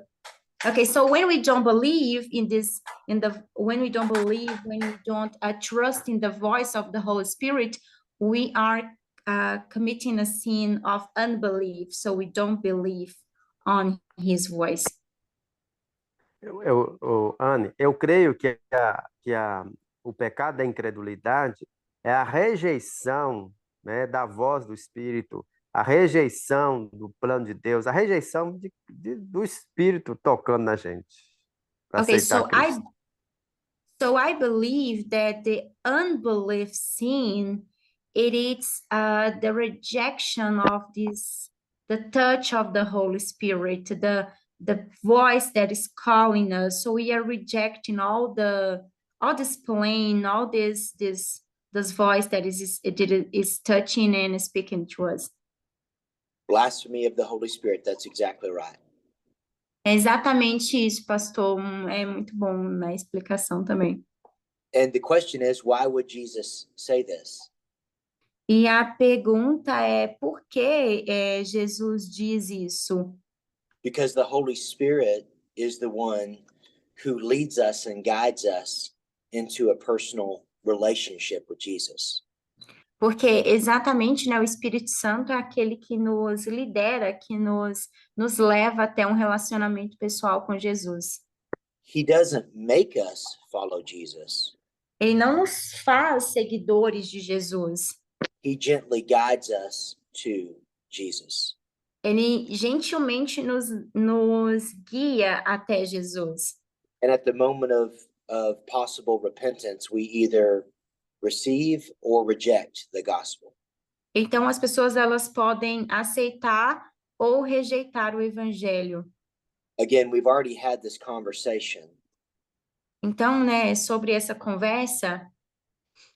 Speaker 2: Okay, so when we don't believe when we don't trust in the voice of the Holy Spirit, we are committing a sin of unbelief. So we don't believe on his voice.
Speaker 3: Anne, eu creio que o pecado da incredulidade é a rejeição, né, da voz do Espírito, a rejeição do plano de Deus, a rejeição do Espírito tocando na gente.
Speaker 2: Okay, so I believe that the unbelief sin, it is the rejection of the touch of the Holy Spirit, the voice that is calling us. So we are rejecting all this plan, all this voice that is touching and speaking to us.
Speaker 1: Blasphemy of the Holy Spirit. That's exactly right.
Speaker 2: É exatamente isso, pastor. É muito bom na explicação também.
Speaker 1: And the question is, why would Jesus say this?
Speaker 2: E a pergunta é por que Jesus diz isso?
Speaker 1: Because the Holy Spirit is the one who leads us and guides us into a personal relationship with Jesus.
Speaker 2: Porque exatamente, né, o Espírito Santo é aquele que nos lidera, que nos leva até um relacionamento pessoal com Jesus.
Speaker 1: He doesn't make us follow Jesus.
Speaker 2: Ele não nos faz seguidores de Jesus.
Speaker 1: he gently guides us to Jesus.
Speaker 2: Ele gentilmente nos guia até Jesus.
Speaker 1: And at the moment of possible repentance, we either receive or reject the gospel.
Speaker 2: Então, as pessoas elas podem aceitar ou rejeitar o evangelho.
Speaker 1: Again, we've already had this conversation.
Speaker 2: Então, né, sobre essa conversa,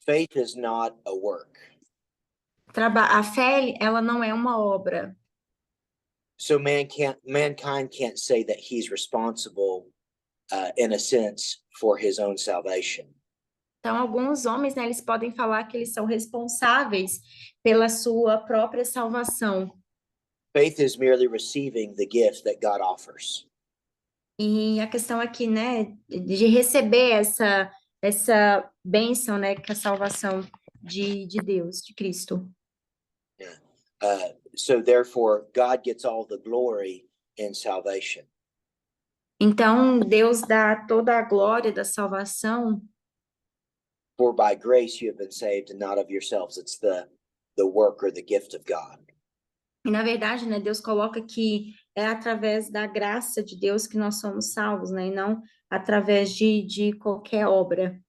Speaker 1: Faith is not a work.
Speaker 2: a fé, ela não é uma obra.
Speaker 1: So mankind can't say that he's responsible, in a sense, for his own salvation.
Speaker 2: Então, alguns homens, né, eles podem falar que eles são responsáveis pela sua própria salvação.
Speaker 1: Faith is merely receiving the gift that God offers.
Speaker 2: E a questão aqui, né, de receber essa bênção, né, que é a salvação de Deus, de Cristo.
Speaker 1: So therefore, God gets all the glory in salvation.
Speaker 2: Então, Deus dá toda a glória da salvação,
Speaker 1: For by grace you have been saved, and not of yourselves. It's the work or the gift of God.
Speaker 2: e na verdade, né, Deus coloca que é através da graça de Deus que nós somos salvos, né, e não através de qualquer obra.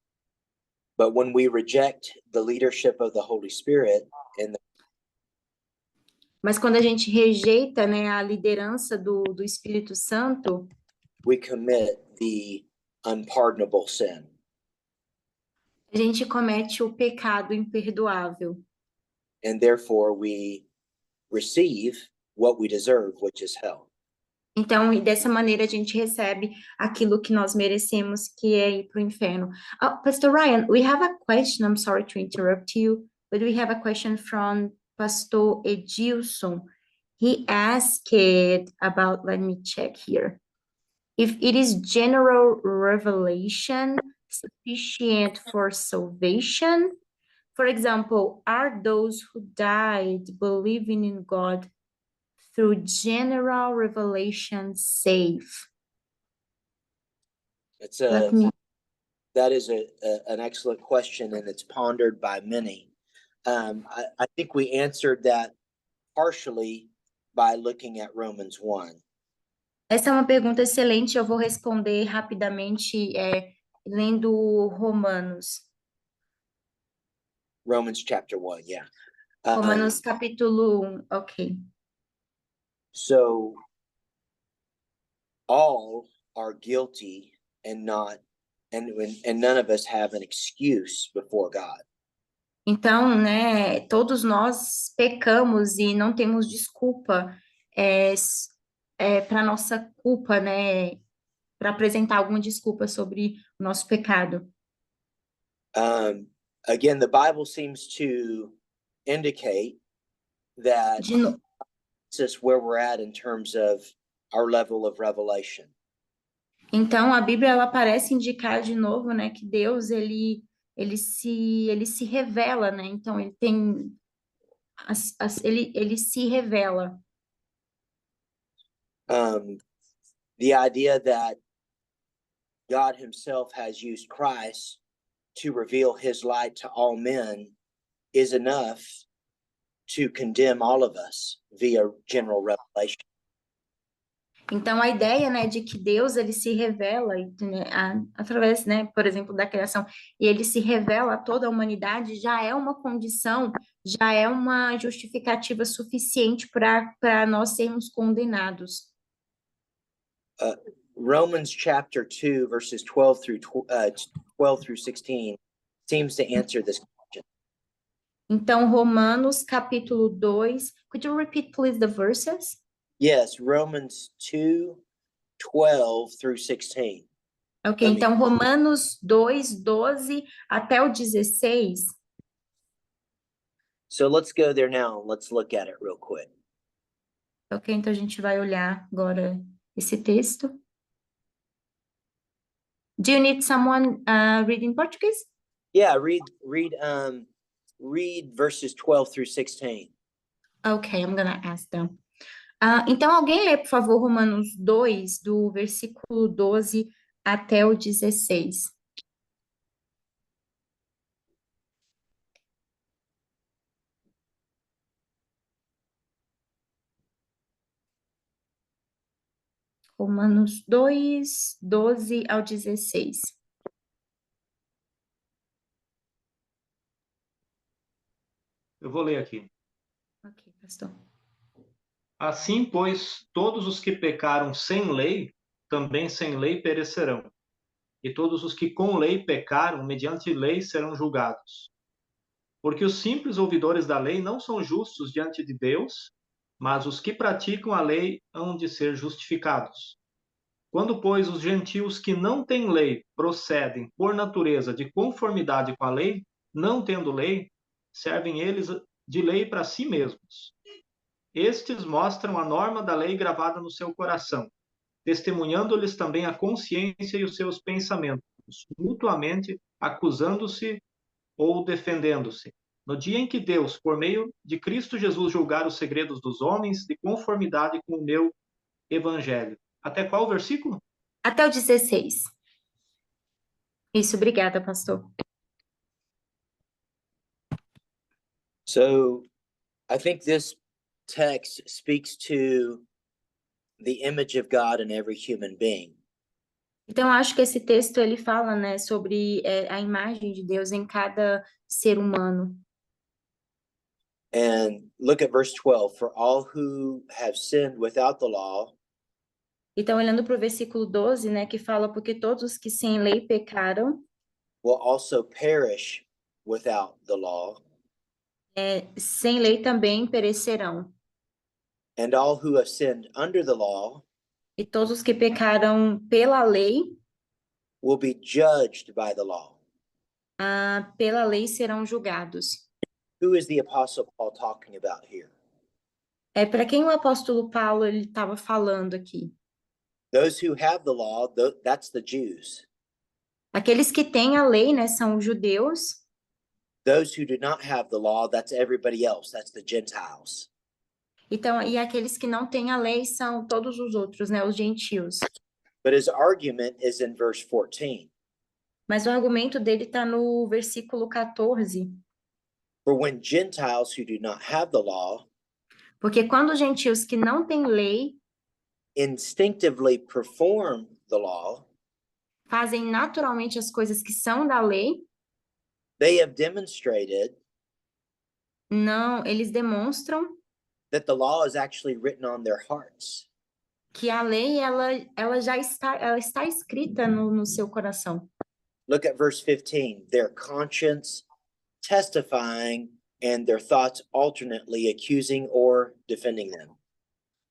Speaker 1: But when we reject the leadership of the Holy Spirit and
Speaker 2: Mas quando a gente rejeita, né, a liderança do Espírito Santo,
Speaker 1: we commit the unpardonable sin.
Speaker 2: a gente comete o pecado imperdoável.
Speaker 1: And therefore we receive what we deserve, which is hell.
Speaker 2: Então, e dessa maneira a gente recebe aquilo que nós merecemos, que é ir para o inferno. Pastor Ryan, we have a question. I'm sorry to interrupt you, but we have a question from Pastor Edilson. He asked about, let me check here. If it is general revelation sufficient for salvation, for example, are those who died believing in God through general revelation safe?
Speaker 1: It's
Speaker 2: Let me,
Speaker 1: that is an excellent question, and it's pondered by many. I think we answered that partially by looking at Romans 1.
Speaker 2: essa é uma pergunta excelente, eu vou responder rapidamente, lendo Romanos.
Speaker 1: Romans chapter 1, yeah.
Speaker 2: Romanos capítulo 1, ok.
Speaker 1: So all are guilty and none of us have an excuse before God.
Speaker 2: Então, né, todos nós pecamos e não temos desculpa para nossa culpa, né, para apresentar alguma desculpa sobre o nosso pecado.
Speaker 1: Again, the Bible seems to indicate that
Speaker 2: De no-
Speaker 1: this is where we're at in terms of our level of revelation.
Speaker 2: Então, a Bíblia ela parece indicar de novo, né, que Deus ele se revela, né? Então, ele tem ele se revela.
Speaker 1: The idea that God himself has used Christ to reveal his light to all men is enough to condemn all of us via general revelation.
Speaker 2: Então, a ideia, né, de que Deus, ele se revela, né, através, né, por exemplo, da criação, e ele se revela a toda a humanidade, já é uma condição, já é uma justificativa suficiente para nós sermos condenados.
Speaker 1: Romans chapter 2, verses 12 through 16 seems to answer this question.
Speaker 2: Então, Romanos, capítulo 2, could you repeat, please, the verses?
Speaker 1: Yes, Romans 2, 12 through 16.
Speaker 2: Ok, então Romanos 2, 12 até o 16.
Speaker 1: So let's go there now and let's look at it real quick.
Speaker 2: Ok, então a gente vai olhar agora esse texto. Do you need someone reading Portuguese?
Speaker 1: Yeah, read verses 12 through 16.
Speaker 2: Ok, I'm gonna ask them. Então, alguém lê, por favor, Romanos 2, do versículo 12 até o 16. Romanos 2, 12 ao 16.
Speaker 4: Eu vou ler aqui.
Speaker 2: Ok, pastor.
Speaker 4: Assim, pois, todos os que pecaram sem lei, também sem lei perecerão. E todos os que com lei pecaram, mediante lei, serão julgados. Porque os simples ouvidores da lei não são justos diante de Deus, mas os que praticam a lei hão de ser justificados. Quando, pois, os gentios que não têm lei procedem, por natureza, de conformidade com a lei, não tendo lei, servem eles de lei para si mesmos. Estes mostram a norma da lei gravada no seu coração, testemunhando-lhes também a consciência e os seus pensamentos, mutuamente acusando-se ou defendendo-se. No dia em que Deus, por meio de Cristo Jesus, julgar os segredos dos homens, de conformidade com o meu evangelho. Até qual versículo?
Speaker 2: Até o 16. Isso, obrigada, pastor.
Speaker 1: So I think this text speaks to the image of God in every human being.
Speaker 2: Então, eu acho que esse texto ele fala, né, sobre a imagem de Deus em cada ser humano.
Speaker 1: And look at verse 12. For all who have sinned without the law
Speaker 2: Então, olhando para o versículo 12, né, que fala, porque todos os que sem lei pecaram,
Speaker 1: will also perish without the law,
Speaker 2: sem lei também perecerão.
Speaker 1: and all who have sinned under the law
Speaker 2: E todos os que pecaram pela lei,
Speaker 1: will be judged by the law.
Speaker 2: pela lei serão julgados.
Speaker 1: Who is the apostle Paul talking about here?
Speaker 2: É para quem o apóstolo Paulo ele estava falando aqui?
Speaker 1: Those who have the law, that's the Jews.
Speaker 2: Aqueles que têm a lei, né, são os judeus.
Speaker 1: Those who do not have the law, that's everybody else, that's the Gentiles.
Speaker 2: Então, e aqueles que não têm a lei são todos os outros, né, os gentios.
Speaker 1: But his argument is in verse 14.
Speaker 2: Mas o argumento dele está no versículo 14.
Speaker 1: For when Gentiles who do not have the law
Speaker 2: Porque quando os gentios que não têm lei
Speaker 1: instinctively perform the law,
Speaker 2: fazem naturalmente as coisas que são da lei,
Speaker 1: they have demonstrated
Speaker 2: não, eles demonstram
Speaker 1: that the law is actually written on their hearts.
Speaker 2: que a lei ela está escrita no seu coração.
Speaker 1: Look at verse 15. Their conscience testifying and their thoughts alternately accusing or defending them.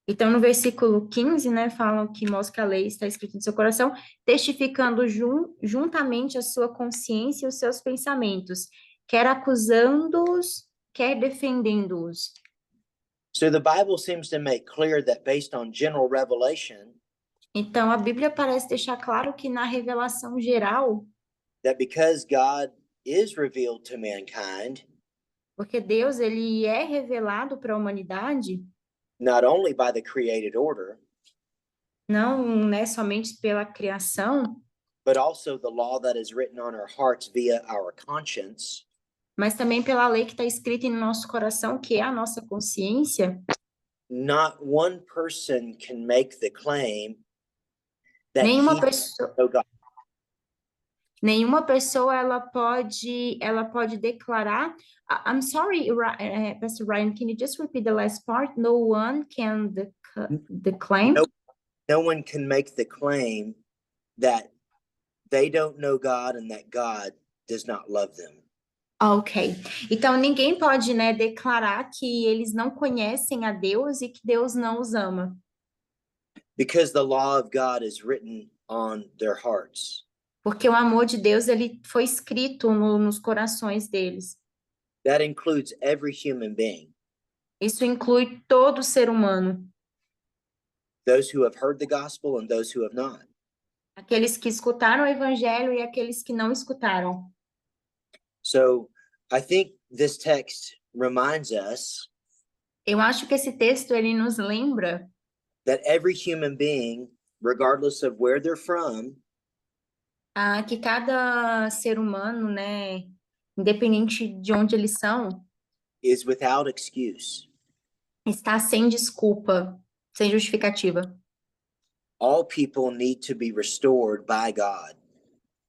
Speaker 2: Então, no versículo 15, né, falam que mostra que a lei está escrita no seu coração, testificando juntamente a sua consciência e os seus pensamentos, quer acusando-os, quer defendendo-os.
Speaker 1: So the Bible seems to make clear that based on general revelation,
Speaker 2: Então, a Bíblia parece deixar claro que na revelação geral,
Speaker 1: that because God is revealed to mankind,
Speaker 2: porque Deus ele é revelado para a humanidade,
Speaker 1: not only by the created order,
Speaker 2: não né, somente pela criação,
Speaker 1: but also the law that is written on our hearts via our conscience,
Speaker 2: mas também pela lei que está escrita em nosso coração, que é a nossa consciência.
Speaker 1: not one person can make the claim that
Speaker 2: Nenhuma
Speaker 1: he
Speaker 2: pessoa,
Speaker 1: knows God.
Speaker 2: nenhuma pessoa ela pode declarar. I'm sorry, Pastor Ryan, can you just repeat the last part? No one can declaim.
Speaker 1: No one can make the claim that they don't know God and that God does not love them.
Speaker 2: Ok. Então ninguém pode, né, declarar que eles não conhecem a Deus e que Deus não os ama.
Speaker 1: Because the law of God is written on their hearts.
Speaker 2: Porque o amor de Deus ele foi escrito nos corações deles.
Speaker 1: That includes every human being.
Speaker 2: Isso inclui todo ser humano.
Speaker 1: Those who have heard the gospel and those who have not.
Speaker 2: Aqueles que escutaram o evangelho e aqueles que não escutaram.
Speaker 1: So I think this text reminds us
Speaker 2: Eu acho que esse texto ele nos lembra
Speaker 1: that every human being, regardless of where they're from,
Speaker 2: que cada ser humano, né, independente de onde eles são,
Speaker 1: is without excuse.
Speaker 2: está sem desculpa, sem justificativa.
Speaker 1: All people need to be restored by God.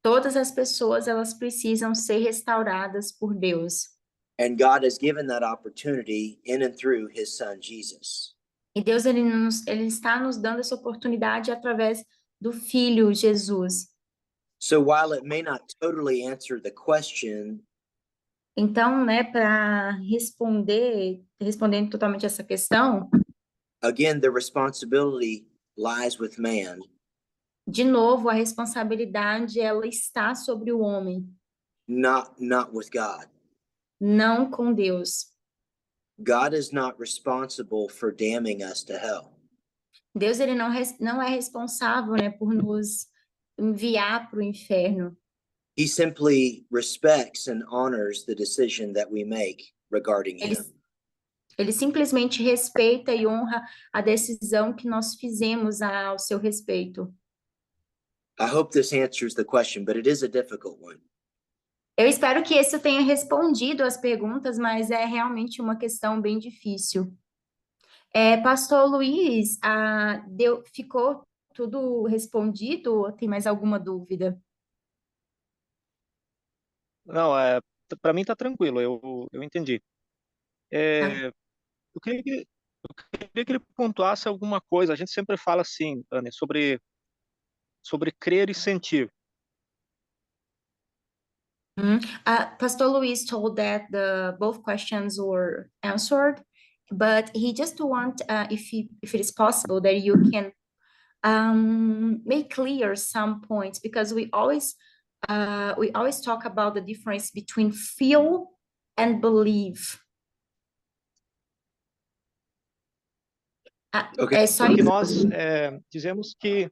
Speaker 2: Todas as pessoas, elas precisam ser restauradas por Deus.
Speaker 1: And God has given that opportunity in and through his son, Jesus.
Speaker 2: E Deus, ele está nos dando essa oportunidade através do Filho Jesus.
Speaker 1: So while it may not totally answer the question,
Speaker 2: Então, né, para respondendo totalmente essa questão,
Speaker 1: again, the responsibility lies with man.
Speaker 2: de novo, a responsabilidade, ela está sobre o homem,
Speaker 1: Not with God.
Speaker 2: não com Deus.
Speaker 1: God is not responsible for damning us to hell.
Speaker 2: Deus, ele não é responsável, né, por nos enviar para o inferno.
Speaker 1: He simply respects and honors the decision that we make regarding
Speaker 2: Ele,
Speaker 1: him.
Speaker 2: ele simplesmente respeita e honra a decisão que nós fizemos ao seu respeito.
Speaker 1: I hope this answers the question, but it is a difficult one.
Speaker 2: Eu espero que esse tenha respondido as perguntas, mas é realmente uma questão bem difícil. Pastor Luiz, ficou tudo respondido ou tem mais alguma dúvida?
Speaker 4: Não, para mim tá tranquilo, eu entendi. Eu queria que ele pontuasse alguma coisa. A gente sempre fala assim, Anne, sobre crer e sentir.
Speaker 2: Pastor Luis told that both questions were answered, but he just want if it is possible that you can make clear some points, because we always talk about the difference between feel and believe.
Speaker 1: Okay.
Speaker 4: Porque nós dizemos que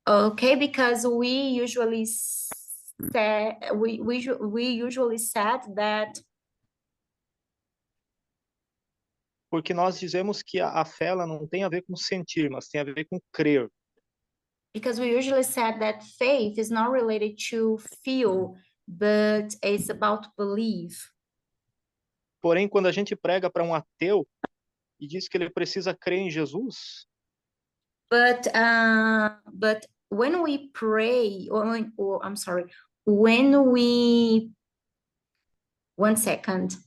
Speaker 2: Okay, because we usually said that.
Speaker 4: Porque nós dizemos que a fé ela não tem a ver com sentir, mas tem a ver com crer.
Speaker 2: Because we usually said that faith is not related to feel, but it's about belief.
Speaker 4: Porém, quando a gente prega para um ateu e diz que ele precisa crer em Jesus,
Speaker 2: But when we pray, I'm sorry, when we, one second.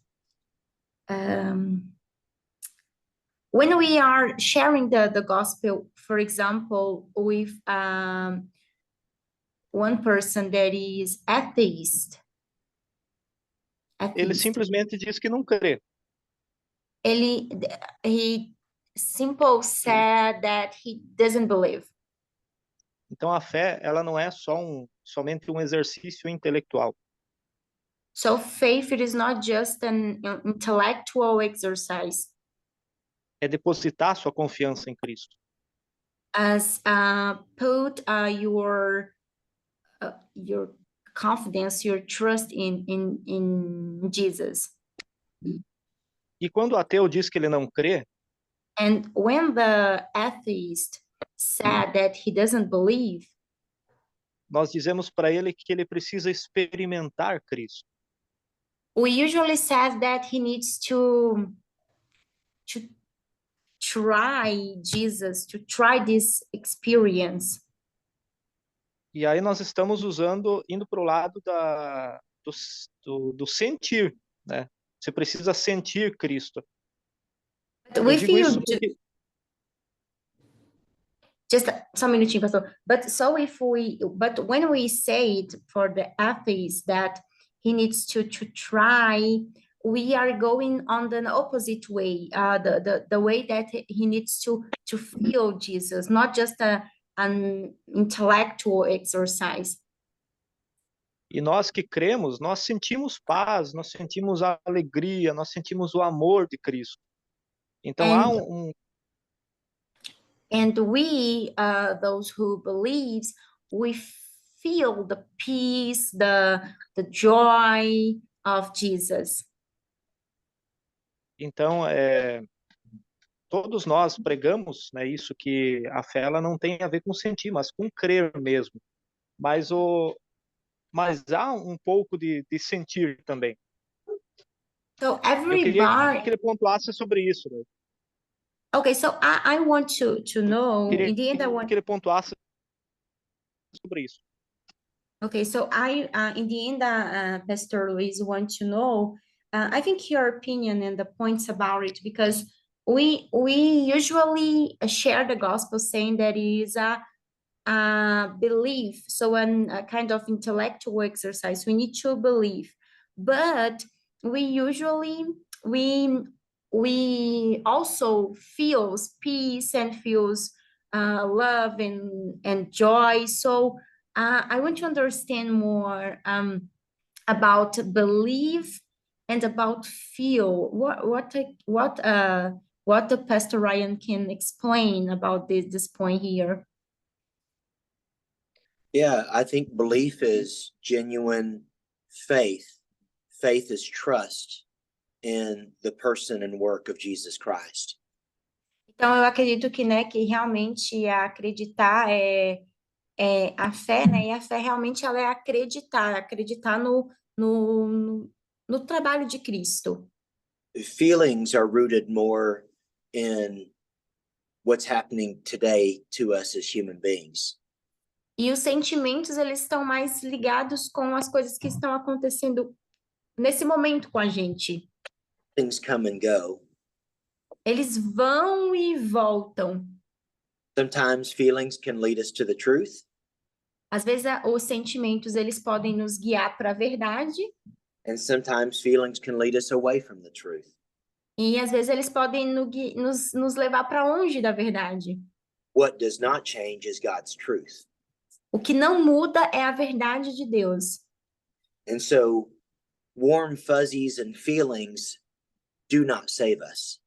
Speaker 2: When we are sharing the gospel, for example, with one person that is atheist,
Speaker 4: ele simplesmente diz que não crê.
Speaker 2: He simply said that he doesn't believe.
Speaker 4: Então a fé, ela não é somente um exercício intelectual.
Speaker 2: So faith, it is not just an intellectual exercise.
Speaker 4: É depositar sua confiança em Cristo.
Speaker 2: As put your confidence, your trust in Jesus.
Speaker 4: E quando o ateu diz que ele não crê,
Speaker 2: and when the atheist said that he doesn't believe,
Speaker 4: nós dizemos para ele que ele precisa experimentar Cristo.
Speaker 2: We usually said that he needs to try Jesus, to try this experience.
Speaker 4: E aí nós estamos indo para o lado do sentir, né? Você precisa sentir Cristo.
Speaker 2: Eu digo isso porque... Just só minutinho, pastor. But when we say it for the atheist that he needs to try, we are going on the opposite way, the way that he needs to feel Jesus, not just an intellectual exercise.
Speaker 4: E nós que cremos, nós sentimos paz, nós sentimos a alegria, nós sentimos o amor de Cristo. Então há
Speaker 2: And we, those who believes, we feel the peace, the joy of Jesus.
Speaker 4: Então, todos nós pregamos, né, isso, que a fé ela não tem a ver com sentir, mas com crer mesmo. Mas há um pouco de sentir também.
Speaker 2: So
Speaker 4: Eu queria que ele pontuasse sobre isso, né?
Speaker 2: Okay, so I want to know,
Speaker 5: Queria
Speaker 2: in the end, I want
Speaker 5: que ele pontuasse sobre isso.
Speaker 2: Okay, so in the end, Pastor Luis, want to know, I think your opinion and the points about it, because we usually share the gospel saying that it is a belief, so a kind of intellectual exercise. We need to believe, but we usually we also feels peace and feels love and joy. So I want to understand more about belief and about feel. What the Pastor Ryan can explain about this point here?
Speaker 1: Yeah, I think belief is genuine faith. Faith is trust in the person and work of Jesus Christ.
Speaker 2: Então, eu acredito que, né, que realmente acreditar é a fé, né? E a fé realmente ela é acreditar no trabalho de Cristo.
Speaker 1: Feelings are rooted more in what's happening today to us as human beings.
Speaker 2: E os sentimentos, eles estão mais ligados com as coisas que estão acontecendo nesse momento com a gente.
Speaker 1: Things come and go.
Speaker 2: Eles vão e voltam.
Speaker 1: Sometimes feelings can lead us to the truth.
Speaker 2: Às vezes, os sentimentos, eles podem nos guiar para a verdade.
Speaker 1: And sometimes feelings can lead us away from the truth.
Speaker 2: E às vezes eles podem nos levar para longe da verdade.
Speaker 1: What does not change is God's truth.
Speaker 2: O que não muda é a verdade de Deus.
Speaker 1: And so warm fuzzies and feelings do not save us.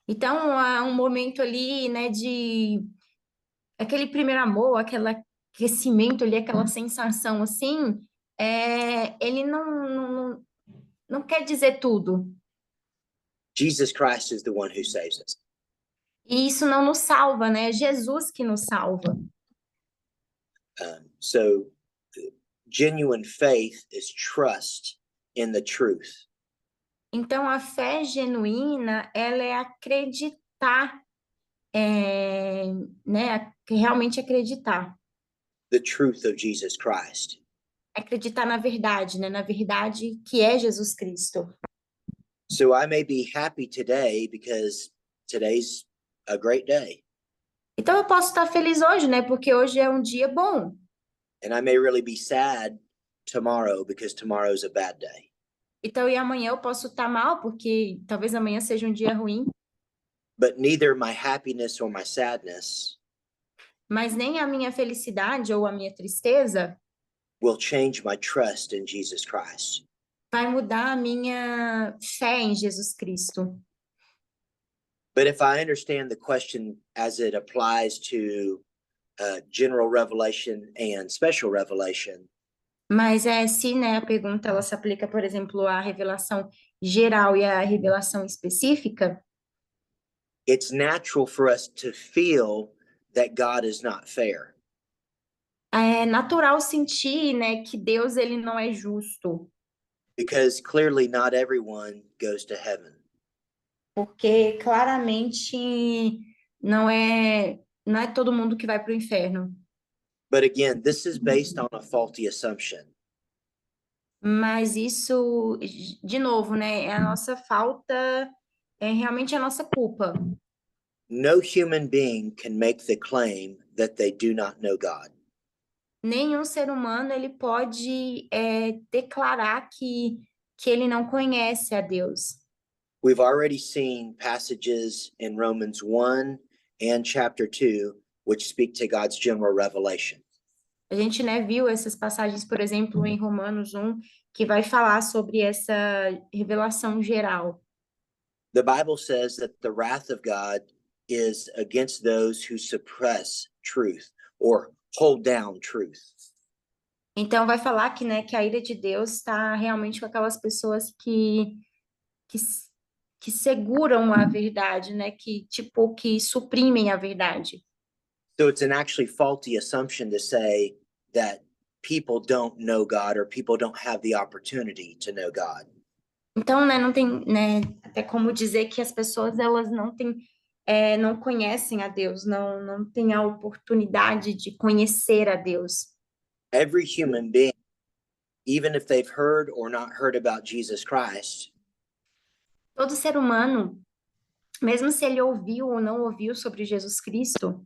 Speaker 2: Então, há um momento ali, né, de aquele primeiro amor, aquele aquecimento ali, aquela sensação assim, ele não quer dizer tudo.
Speaker 1: Jesus Christ is the one who saves us.
Speaker 2: E isso não nos salva, né? É Jesus que nos salva.
Speaker 1: So genuine faith is trust in the truth.
Speaker 2: Então, a fé genuína, ela é acreditar, né? Realmente acreditar.
Speaker 1: The truth of Jesus Christ.
Speaker 2: Acreditar na verdade, né? Na verdade que é Jesus Cristo.
Speaker 1: So I may be happy today because today's a great day.
Speaker 2: Então, eu posso estar feliz hoje, né? Porque hoje é um dia bom.
Speaker 1: And I may really be sad tomorrow because tomorrow's a bad day.
Speaker 2: Então, e amanhã eu posso estar mal, porque talvez amanhã seja um dia ruim.
Speaker 1: But neither my happiness or my sadness
Speaker 2: Mas nem a minha felicidade ou a minha tristeza
Speaker 1: will change my trust in Jesus Christ.
Speaker 2: vai mudar a minha fé em Jesus Cristo.
Speaker 1: But if I understand the question as it applies to general revelation and special revelation,
Speaker 2: Mas se, né, a pergunta ela se aplica, por exemplo, à revelação geral e à revelação específica,
Speaker 1: it's natural for us to feel that God is not fair.
Speaker 2: é natural sentir, né, que Deus ele não é justo,
Speaker 1: Because clearly not everyone goes to heaven.
Speaker 2: porque claramente não é todo mundo que vai para o inferno.
Speaker 1: But again, this is based on a faulty assumption.
Speaker 2: Mas isso, de novo, né, é a nossa falta, é realmente a nossa culpa.
Speaker 1: No human being can make the claim that they do not know God.
Speaker 2: Nenhum ser humano ele pode declarar que ele não conhece a Deus.
Speaker 1: We've already seen passages in Romans 1 and chapter 2 which speak to God's general revelation.
Speaker 2: A gente, né, viu essas passagens, por exemplo, em Romanos 1, que vai falar sobre essa revelação geral.
Speaker 1: The Bible says that the wrath of God is against those who suppress truth or hold down truth.
Speaker 2: Então, vai falar que, né, que a ira de Deus está realmente com aquelas pessoas que seguram a verdade, né, que suprimem a verdade.
Speaker 1: So it's an actually faulty assumption to say that people don't know God or people don't have the opportunity to know God.
Speaker 2: Então, né, não tem, né, até como dizer que as pessoas elas não têm não conhecem a Deus, não têm a oportunidade de conhecer a Deus.
Speaker 1: Every human being, even if they've heard or not heard about Jesus Christ,
Speaker 2: Todo ser humano, mesmo se ele ouviu ou não ouviu sobre Jesus Cristo,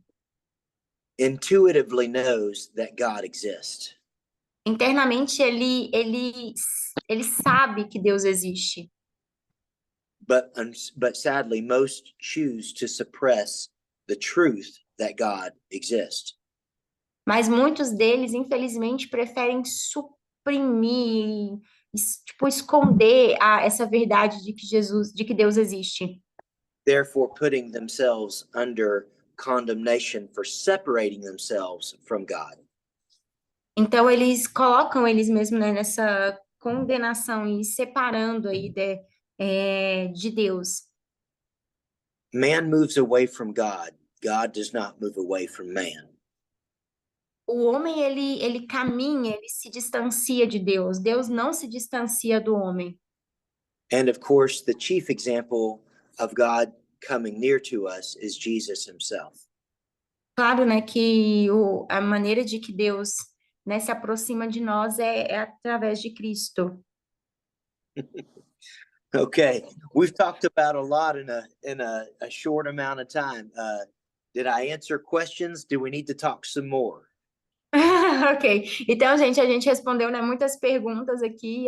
Speaker 1: intuitively knows that God exists.
Speaker 2: internamente ele sabe que Deus existe.
Speaker 1: But sadly, most choose to suppress the truth that God exists.
Speaker 2: Mas muitos deles, infelizmente, preferem suprimir, tipo, esconder essa verdade de que Deus existe.
Speaker 1: Therefore, putting themselves under condemnation for separating themselves from God.
Speaker 2: Então, eles colocam eles mesmos, né, nessa condenação e separando aí de Deus.
Speaker 1: Man moves away from God. God does not move away from man.
Speaker 2: O homem, ele caminha, ele se distancia de Deus. Deus não se distancia do homem.
Speaker 1: And of course, the chief example of God coming near to us is Jesus himself.
Speaker 2: Claro, né, que a maneira de que Deus, né, se aproxima de nós é através de Cristo.
Speaker 1: Okay, we've talked about a lot in a short amount of time. Did I answer questions? Do we need to talk some more?
Speaker 2: Ok, então, gente, a gente respondeu, né, muitas perguntas aqui,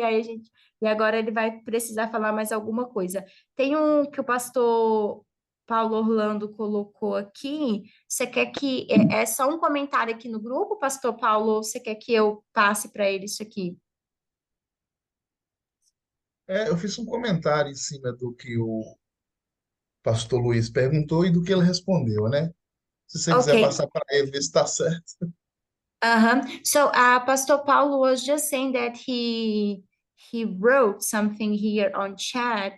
Speaker 2: e agora ele vai precisar falar mais alguma coisa. Tem um que o pastor Paulo Orlando colocou aqui. Você quer que é só um comentário aqui no grupo, pastor Paulo, ou você quer que eu passe para ele isso aqui?
Speaker 6: Eu fiz um comentário em cima do que o pastor Luiz perguntou e do que ele respondeu, né? Se você quiser
Speaker 2: Ok.
Speaker 6: passar para ele, ver se está certo.
Speaker 2: So, Pastor Paulo was just saying that he wrote something here on chat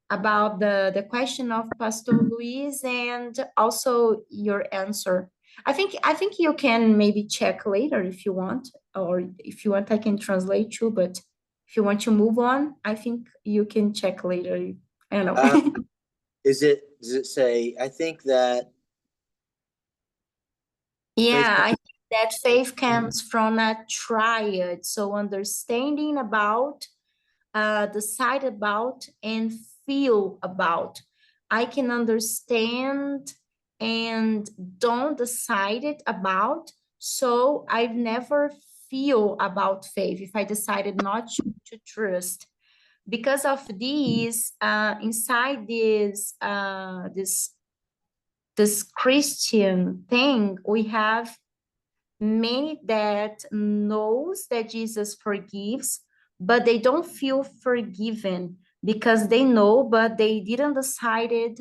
Speaker 2: about the question of Pastor Luis and also your answer. I think you can maybe check later if you want, or if you want, I can translate too. But if you want to move on, I think you can check later. I don't know.
Speaker 1: Does it say, I think that
Speaker 2: Yeah, I think that faith comes from a triad. So understanding about, decide about, and feel about. I can understand and don't decide it about. So I've never feel about faith if I decided not to trust. Because of these, inside this Christian thing, we have many that knows that Jesus forgives, but they don't feel forgiven because they know, but they didn't decided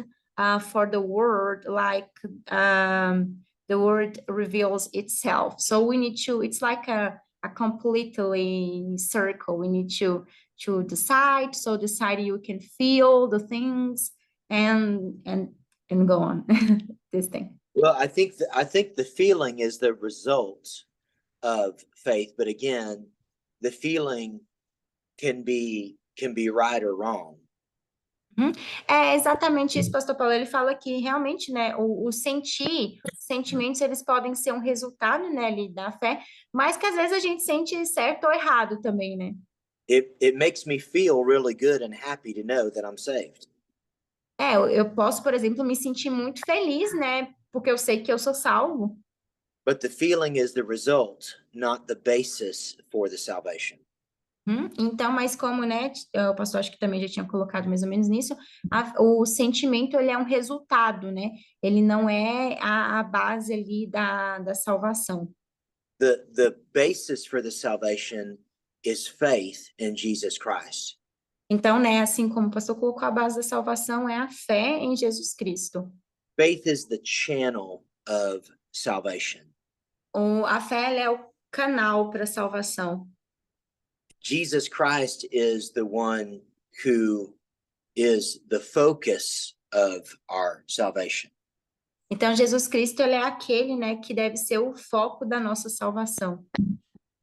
Speaker 2: for the word, like the word reveals itself. So we need to, it's like a completely circle. We need to decide. So decide you can feel the things and go on this thing.
Speaker 1: well, I think the feeling is the result of faith, but again, the feeling can be right or wrong.
Speaker 2: É exatamente isso, pastor Paulo. Ele fala que realmente, né, os sentimentos, eles podem ser um resultado, né, ali da fé, mas que às vezes a gente sente certo ou errado também, né?
Speaker 1: It makes me feel really good and happy to know that I'm saved.
Speaker 2: Eu posso, por exemplo, me sentir muito feliz, né, porque eu sei que eu sou salvo.
Speaker 1: But the feeling is the result, not the basis for the salvation.
Speaker 2: Então, mas como, né, o pastor acho que também já tinha colocado mais ou menos nisso, o sentimento, ele é um resultado, né? Ele não é a base ali da salvação.
Speaker 1: The basis for the salvation is faith in Jesus Christ.
Speaker 2: Então, né, assim como o pastor colocou, a base da salvação é a fé em Jesus Cristo.
Speaker 1: Faith is the channel of salvation.
Speaker 2: A fé, ela é o canal para a salvação.
Speaker 1: Jesus Christ is the one who is the focus of our salvation.
Speaker 2: Então, Jesus Cristo, ele é aquele, né, que deve ser o foco da nossa salvação.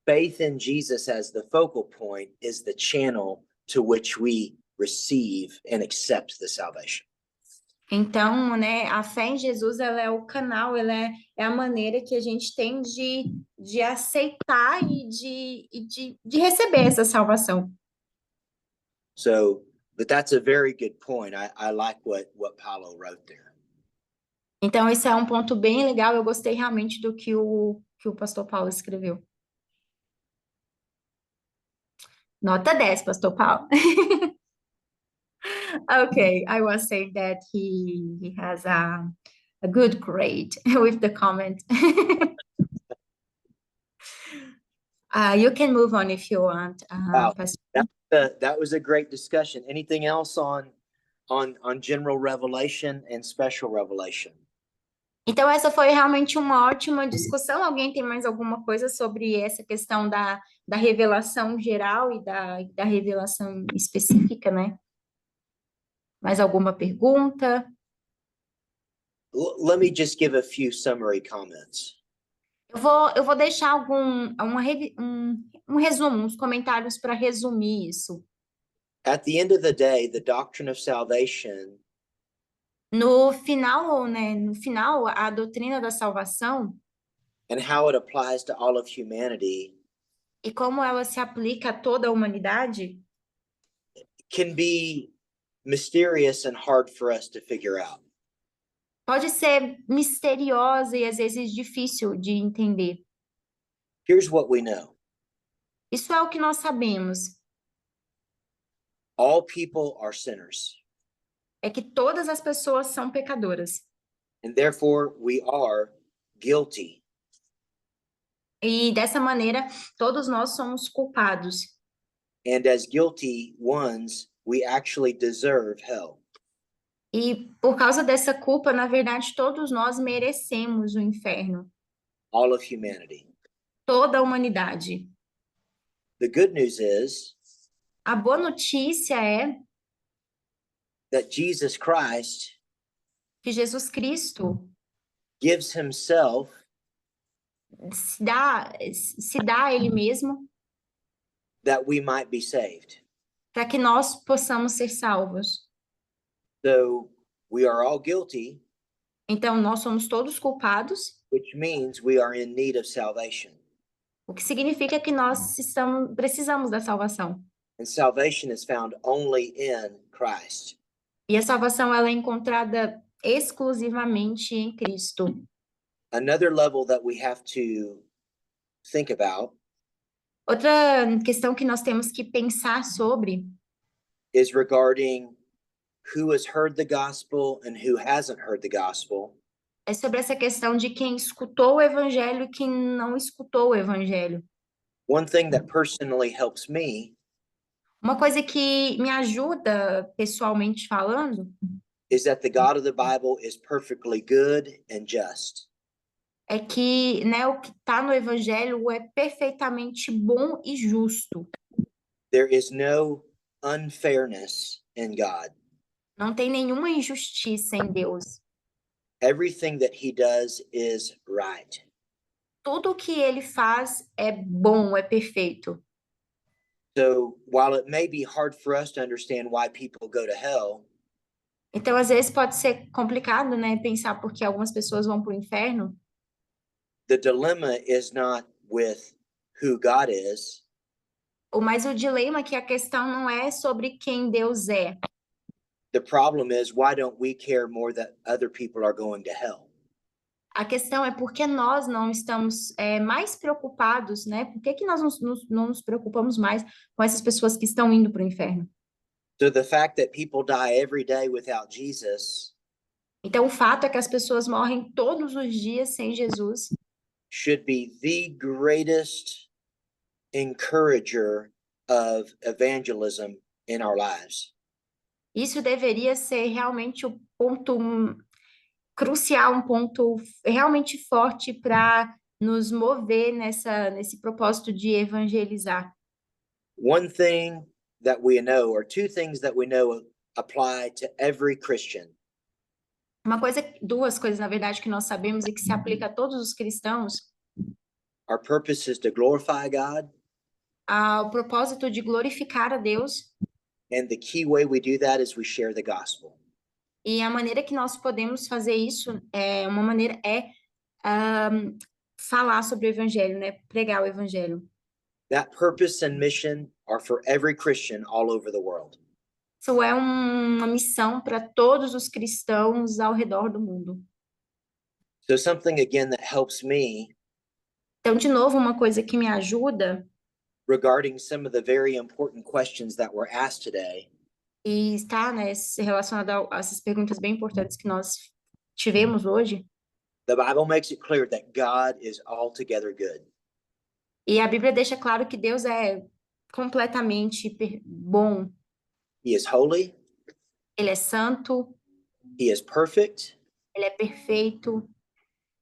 Speaker 1: Faith in Jesus as the focal point is the channel to which we receive and accept the salvation.
Speaker 2: Então, né, a fé em Jesus, ela é o canal, é a maneira que a gente tem de aceitar de receber essa salvação.
Speaker 1: So, but that's a very good point. I like what Paulo wrote there.
Speaker 2: Então, esse é um ponto bem legal. Eu gostei realmente do que o pastor Paulo escreveu. Nota 10, pastor Paulo. Okay, I was saying that he has a good grade with the comment. You can move on if you want,
Speaker 1: Wow.
Speaker 2: Pastor.
Speaker 1: That was a great discussion. Anything else on general revelation and special revelation?
Speaker 2: Então, essa foi realmente uma ótima discussão. Alguém tem mais alguma coisa sobre essa questão da revelação geral e da revelação específica, né? Mais alguma pergunta?
Speaker 1: Let me just give a few summary comments.
Speaker 2: Eu vou deixar um resumo, uns comentários para resumir isso.
Speaker 1: At the end of the day, the doctrine of salvation
Speaker 2: No final, né? No final, a doutrina da salvação
Speaker 1: and how it applies to all of humanity
Speaker 2: e como ela se aplica a toda a humanidade
Speaker 1: can be mysterious and hard for us to figure out.
Speaker 2: pode ser misteriosa e às vezes difícil de entender.
Speaker 1: Here's what we know.
Speaker 2: Isso é o que nós sabemos,
Speaker 1: All people are sinners,
Speaker 2: é que todas as pessoas são pecadoras.
Speaker 1: and therefore we are guilty.
Speaker 2: E dessa maneira, todos nós somos culpados.
Speaker 1: And as guilty ones, we actually deserve hell.
Speaker 2: E por causa dessa culpa, na verdade, todos nós merecemos o inferno.
Speaker 1: All of humanity.
Speaker 2: Toda a humanidade.
Speaker 1: The good news is
Speaker 2: A boa notícia é
Speaker 1: that Jesus Christ
Speaker 2: que Jesus Cristo
Speaker 1: gives himself
Speaker 2: se dá a Ele mesmo
Speaker 1: that we might be saved.
Speaker 2: para que nós possamos ser salvos.
Speaker 1: So we are all guilty,
Speaker 2: Então, nós somos todos culpados,
Speaker 1: which means we are in need of salvation.
Speaker 2: o que significa que nós precisamos da salvação.
Speaker 1: And salvation is found only in Christ.
Speaker 2: E a salvação ela é encontrada exclusivamente em Cristo.
Speaker 1: Another level that we have to think about
Speaker 2: Outra questão que nós temos que pensar sobre
Speaker 1: is regarding who has heard the gospel and who hasn't heard the gospel.
Speaker 2: é sobre essa questão de quem escutou o evangelho e quem não escutou o evangelho.
Speaker 1: One thing that personally helps me
Speaker 2: Uma coisa que me ajuda pessoalmente falando
Speaker 1: is that the God of the Bible is perfectly good and just.
Speaker 2: é que, né, o que está no evangelho é perfeitamente bom e justo.
Speaker 1: There is no unfairness in God.
Speaker 2: Não tem nenhuma injustiça em Deus.
Speaker 1: Everything that he does is right.
Speaker 2: Tudo o que ele faz é bom, é perfeito.
Speaker 1: So while it may be hard for us to understand why people go to hell,
Speaker 2: Então, às vezes pode ser complicado, né, pensar porque algumas pessoas vão para o inferno.
Speaker 1: the dilemma is not with who God is,
Speaker 2: Mas o dilema é que a questão não é sobre quem Deus é.
Speaker 1: the problem is why don't we care more that other people are going to hell?
Speaker 2: A questão é por que nós não estamos mais preocupados, né? Por que nós não nos preocupamos mais com essas pessoas que estão indo para o inferno?
Speaker 1: So the fact that people die every day without Jesus
Speaker 2: Então, o fato é que as pessoas morrem todos os dias sem Jesus
Speaker 1: should be the greatest encourager of evangelism in our lives.
Speaker 2: Isso deveria ser realmente o ponto crucial, um ponto realmente forte para nos mover nesse propósito de evangelizar.
Speaker 1: One thing that we know, or two things that we know apply to every Christian,
Speaker 2: Duas coisas, na verdade, que nós sabemos e que se aplica a todos os cristãos,
Speaker 1: our purpose is to glorify God,
Speaker 2: o propósito de glorificar a Deus,
Speaker 1: and the key way we do that is we share the gospel.
Speaker 2: E a maneira que nós podemos fazer isso falar sobre o evangelho, né? Pregar o evangelho.
Speaker 1: That purpose and mission are for every Christian all over the world.
Speaker 2: Isso é uma missão para todos os cristãos ao redor do mundo.
Speaker 1: So something again that helps me
Speaker 2: Então, de novo, uma coisa que me ajuda
Speaker 1: regarding some of the very important questions that were asked today
Speaker 2: e está, né, relacionado a essas perguntas bem importantes que nós tivemos hoje.
Speaker 1: the Bible makes it clear that God is altogether good.
Speaker 2: E a Bíblia deixa claro que Deus é completamente bom.
Speaker 1: He is holy,
Speaker 2: Ele é santo,
Speaker 1: he is perfect,
Speaker 2: ele é perfeito.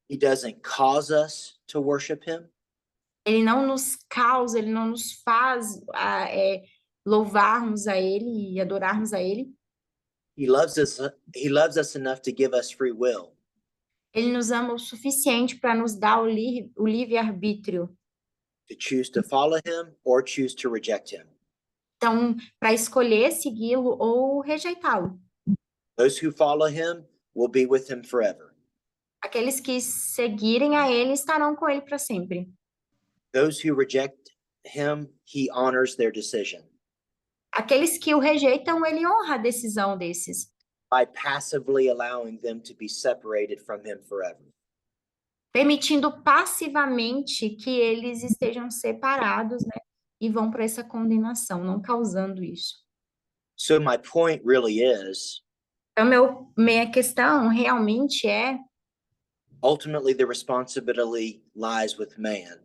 Speaker 1: he doesn't cause us to worship him.
Speaker 2: Ele não nos causa, ele não nos faz louvarmos a ele e adorarmos a ele.
Speaker 1: He loves us enough to give us free will.
Speaker 2: Ele nos ama o suficiente para nos dar o livre-arbítrio.
Speaker 1: To choose to follow him or choose to reject him.
Speaker 2: Então, para escolher segui-lo ou rejeitá-lo.
Speaker 1: Those who follow him will be with him forever.
Speaker 2: Aqueles que seguirem a ele estarão com ele para sempre.
Speaker 1: Those who reject him, he honors their decision.
Speaker 2: Aqueles que o rejeitam, ele honra a decisão desses.
Speaker 1: By passively allowing them to be separated from him forever.
Speaker 2: Permitindo passivamente que eles estejam separados, né? E vão para essa condenação, não causando isso.
Speaker 1: So my point really is,
Speaker 2: Então, minha questão realmente é
Speaker 1: ultimately the responsibility lies with man.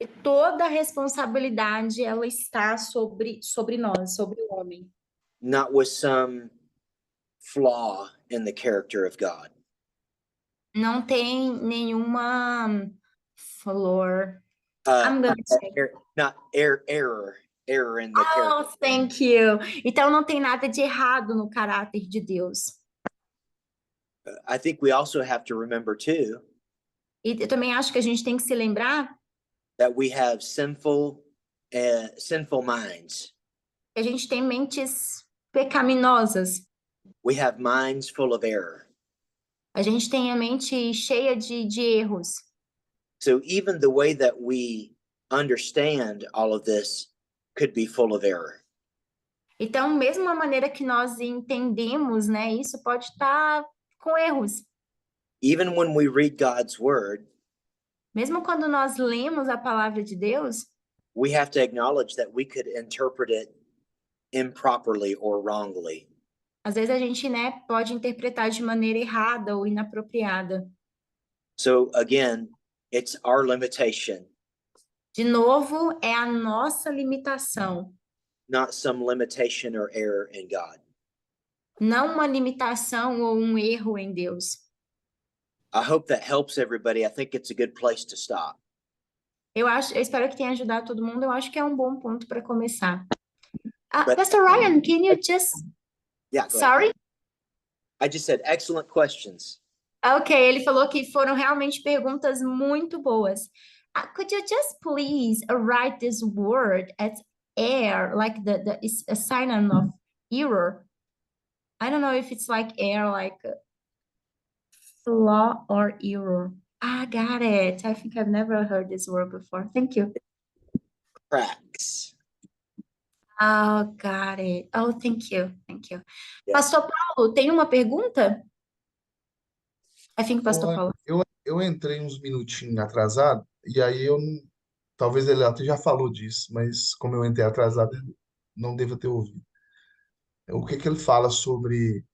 Speaker 2: que toda a responsabilidade ela está sobre nós, sobre o homem.
Speaker 1: Not with some flaw in the character of God.
Speaker 2: Não tem nenhuma flor. I'm gonna say.
Speaker 1: Error in the
Speaker 2: Oh,
Speaker 1: character.
Speaker 2: thank you. Então não tem nada de errado no caráter de Deus.
Speaker 1: I think we also have to remember too
Speaker 2: E eu também acho que a gente tem que se lembrar
Speaker 1: that we have sinful minds.
Speaker 2: que a gente tem mentes pecaminosas.
Speaker 1: We have minds full of error.
Speaker 2: A gente tem a mente cheia de erros.
Speaker 1: So even the way that we understand all of this could be full of error.
Speaker 2: Então, mesmo a maneira que nós entendemos, né, isso pode estar com erros.
Speaker 1: Even when we read God's word,
Speaker 2: Mesmo quando nós lemos a palavra de Deus,
Speaker 1: we have to acknowledge that we could interpret it improperly or wrongly.
Speaker 2: às vezes a gente, né, pode interpretar de maneira errada ou inapropriada.
Speaker 1: So again, it's our limitation,
Speaker 2: De novo, é a nossa limitação,
Speaker 1: not some limitation or error in God.
Speaker 2: não uma limitação ou um erro em Deus.
Speaker 1: I hope that helps everybody. I think it's a good place to stop.
Speaker 2: Eu espero que tenha ajudado todo mundo. Eu acho que é um bom ponto para começar.
Speaker 1: But-
Speaker 2: Pastor Ryan, can you just...
Speaker 1: Yeah, go ahead.
Speaker 2: Sorry?
Speaker 1: I just said excellent questions.
Speaker 2: Ok, ele falou que foram realmente perguntas muito boas. Could you just please write this word as air, like it's a sign of error? I don't know if it's like air, like flaw or error. I got it. I think I've never heard this word before. Thank you.
Speaker 1: Cracks.
Speaker 2: Oh, got it. Oh, thank you. Thank you.
Speaker 1: Yeah.
Speaker 2: Pastor Paulo, tem uma pergunta? I think Pastor
Speaker 6: Olha,
Speaker 2: Paulo.
Speaker 6: eu entrei uns minutinhos atrasado, e aí talvez ele até já falou disso, mas como eu entrei atrasado, eu não devo ter ouvido. O que que ele fala sobre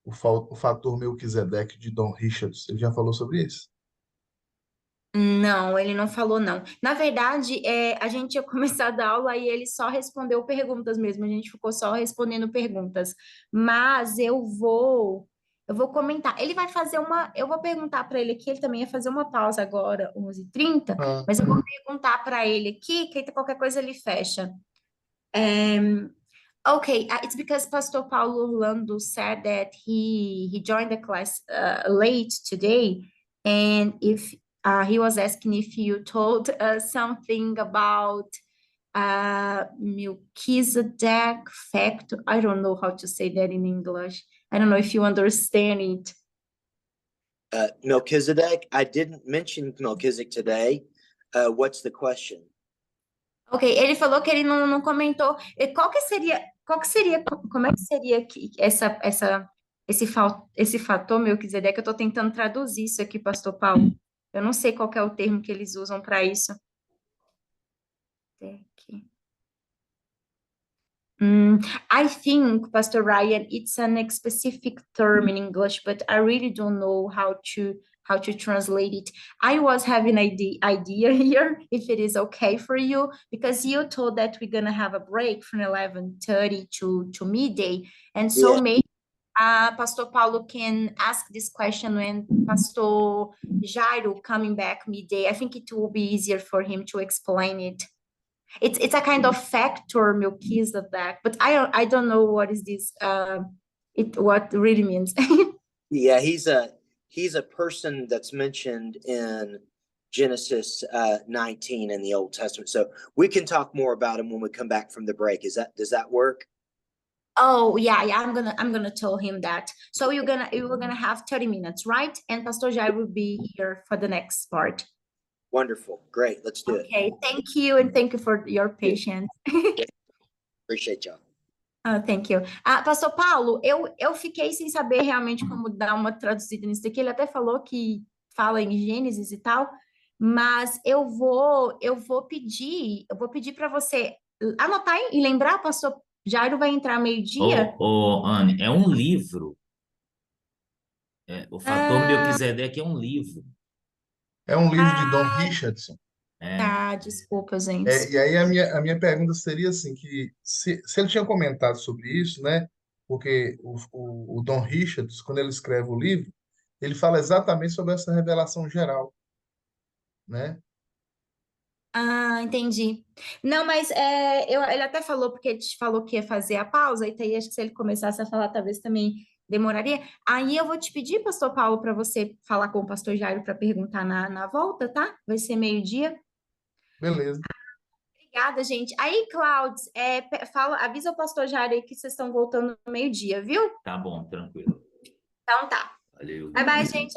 Speaker 6: o fator Melquisedeque de Don Richards? Ele já falou sobre isso?
Speaker 2: Não, ele não falou não. Na verdade, a gente tinha começado a aula e ele só respondeu perguntas mesmo. A gente ficou só respondendo perguntas. Mas eu vou comentar. Ele vai fazer eu vou perguntar para ele aqui. Ele também ia fazer uma pausa agora, 11h30.
Speaker 6: Ah,
Speaker 2: Mas eu vou perguntar para ele aqui, que qualquer coisa ele fecha. Okay, it's because Pastor Paulo Orlando said that he joined the class late today, and if he was asking if you told us something about Melchizedek factor. I don't know how to say that in English. I don't know if you understand it.
Speaker 1: Melchizedek, I didn't mention Melchizedek today. What's the question?
Speaker 2: Ok, ele falou que ele não comentou. E como é que seria esse fator, Melquisedeque? Eu estou tentando traduzir isso aqui, Pastor Paulo. Eu não sei qual que é o termo que eles usam para isso. Aqui. I think, Pastor Ryan, it's an specific term in English, but I really don't know how to translate it. I was having an idea here, if it is okay for you, because you told that we're gonna have a break from 11:30 to midday, and so
Speaker 1: Yeah.
Speaker 2: maybe Pastor Paulo can ask this question when Pastor Jairo coming back midday. I think it will be easier for him to explain it. It's a kind of factor, Melchizedek, but I don't know what is this what really means.
Speaker 1: Yeah, he's a person that's mentioned in Genesis 19 in the Old Testament. So we can talk more about him when we come back from the break. Does that work?
Speaker 2: Oh yeah, I'm gonna tell him that. So we're gonna have 30 minutes, right? And Pastor Jair will be here for the next part.
Speaker 1: Wonderful. Great. Let's do it.
Speaker 2: Okay, thank you, and thank you for your patience.
Speaker 1: Appreciate y'all.
Speaker 2: Thank you. Pastor Paulo, eu fiquei sem saber realmente como dar uma traduzida nisso daqui. Ele até falou que fala em Gênesis e tal, mas eu vou pedir para você anotar e lembrar, Pastor Jairo vai entrar meio-dia.
Speaker 7: Anne, é um livro. O fator Melquisedeque é um livro.
Speaker 6: É um livro de Don Richardson.
Speaker 2: Tá, desculpa, gente.
Speaker 6: E aí a minha pergunta seria assim, que se ele tinha comentado sobre isso, né? Porque o Don Richardson, quando ele escreve o livro, ele fala exatamente sobre essa revelação geral, né?
Speaker 2: Entendi. Não, mas ele até falou, porque ele te falou que ia fazer a pausa, e daí acho que se ele começasse a falar, talvez também demoraria. Aí eu vou te pedir, Pastor Paulo, para você falar com o Pastor Jairo para perguntar na volta, tá? Vai ser meio-dia.
Speaker 6: Beleza.
Speaker 2: Obrigada, gente. Aí, Cláudio, avisa o Pastor Jairo aí que vocês estão voltando no meio-dia, viu?
Speaker 7: Tá bom, tranquilo.
Speaker 2: Então tá.
Speaker 7: Valeu.
Speaker 2: Bye, bye, gente.